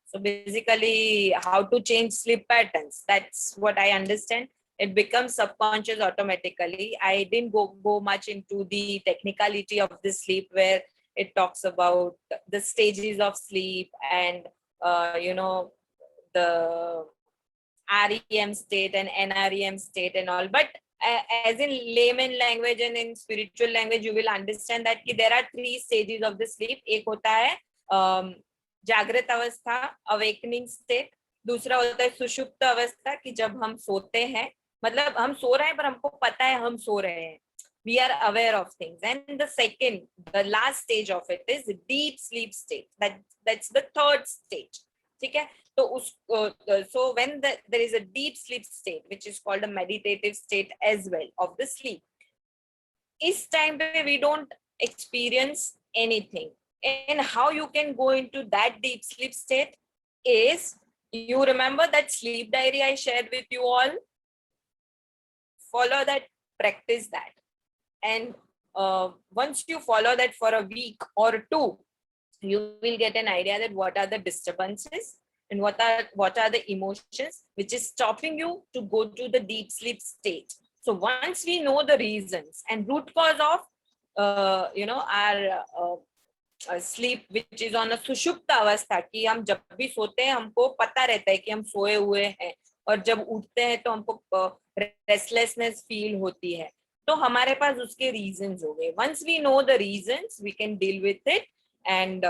So basically, how to change sleep patterns. That's what I understand. It becomes subconscious automatically. I didn't go much into the technicality of the sleep, where it talks about the stages of sleep and the REM state and NREM state and all. But as in layman language and in spiritual language, you will understand that there are 3 stages of the sleep. एक होता है जागृत अवस्था, awakening state. दूसरा होता है सुषुप्त अवस्था, कि जब हम सोते हैं, मतलब हम सो रहे हैं पर हमको पता है हम सो रहे हैं, we are aware of things. And the last stage of it is deep sleep state. That's the third stage. ठीक है. तो उस so when there is a deep sleep state which is called a meditative state as well of the sleep, इस time पे we don't experience anything. And how you can go into that deep sleep state is, you remember that sleep diary I shared with you all? Follow that, practice that. And once you follow that for a week or two, you will get an idea that what are the disturbances and what are the emotions which is stopping you to go to the deep sleep state. So once we know the reasons and root cause of our sleep which is on a सुषुप्त अवस्था, कि हम जब भी सोते हैं हमको पता रहता है कि हम सोए हुए हैं, और जब उठते हैं तो हमको रेस्टलेसनेस फील होती है, तो हमारे पास उसके रीजंस हो गए. Once we know the reasons, we can deal with it and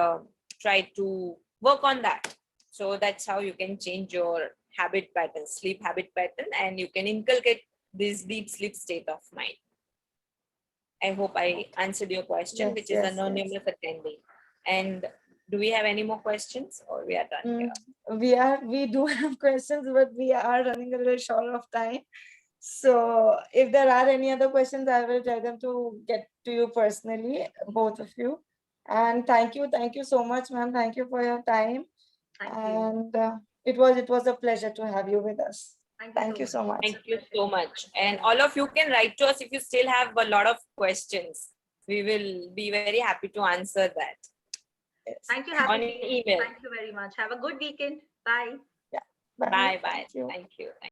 try to work on that. So that's how you can change your habit pattern, sleep habit pattern, and you can inculcate this deep sleep state of mind. I hope I answered your question, Yes, which is yes, anonymous attendee. And do we have any more questions, or we are done here? We do have questions, but we are running a little short of time. So if there are any other questions, I will tell them to get to you personally, both of you. And thank you so much, ma'am. Thank you for your time. Thank you. And it was a pleasure to have you with us. Thank you so much. Thank you so much. And all of you can write to us if you still have a lot of questions. We will be very happy to answer that. Yes. Thank you. On Happy. email. Thank you very much. Have a good weekend. Bye. Bye. Bye bye. Thank you. Thank you.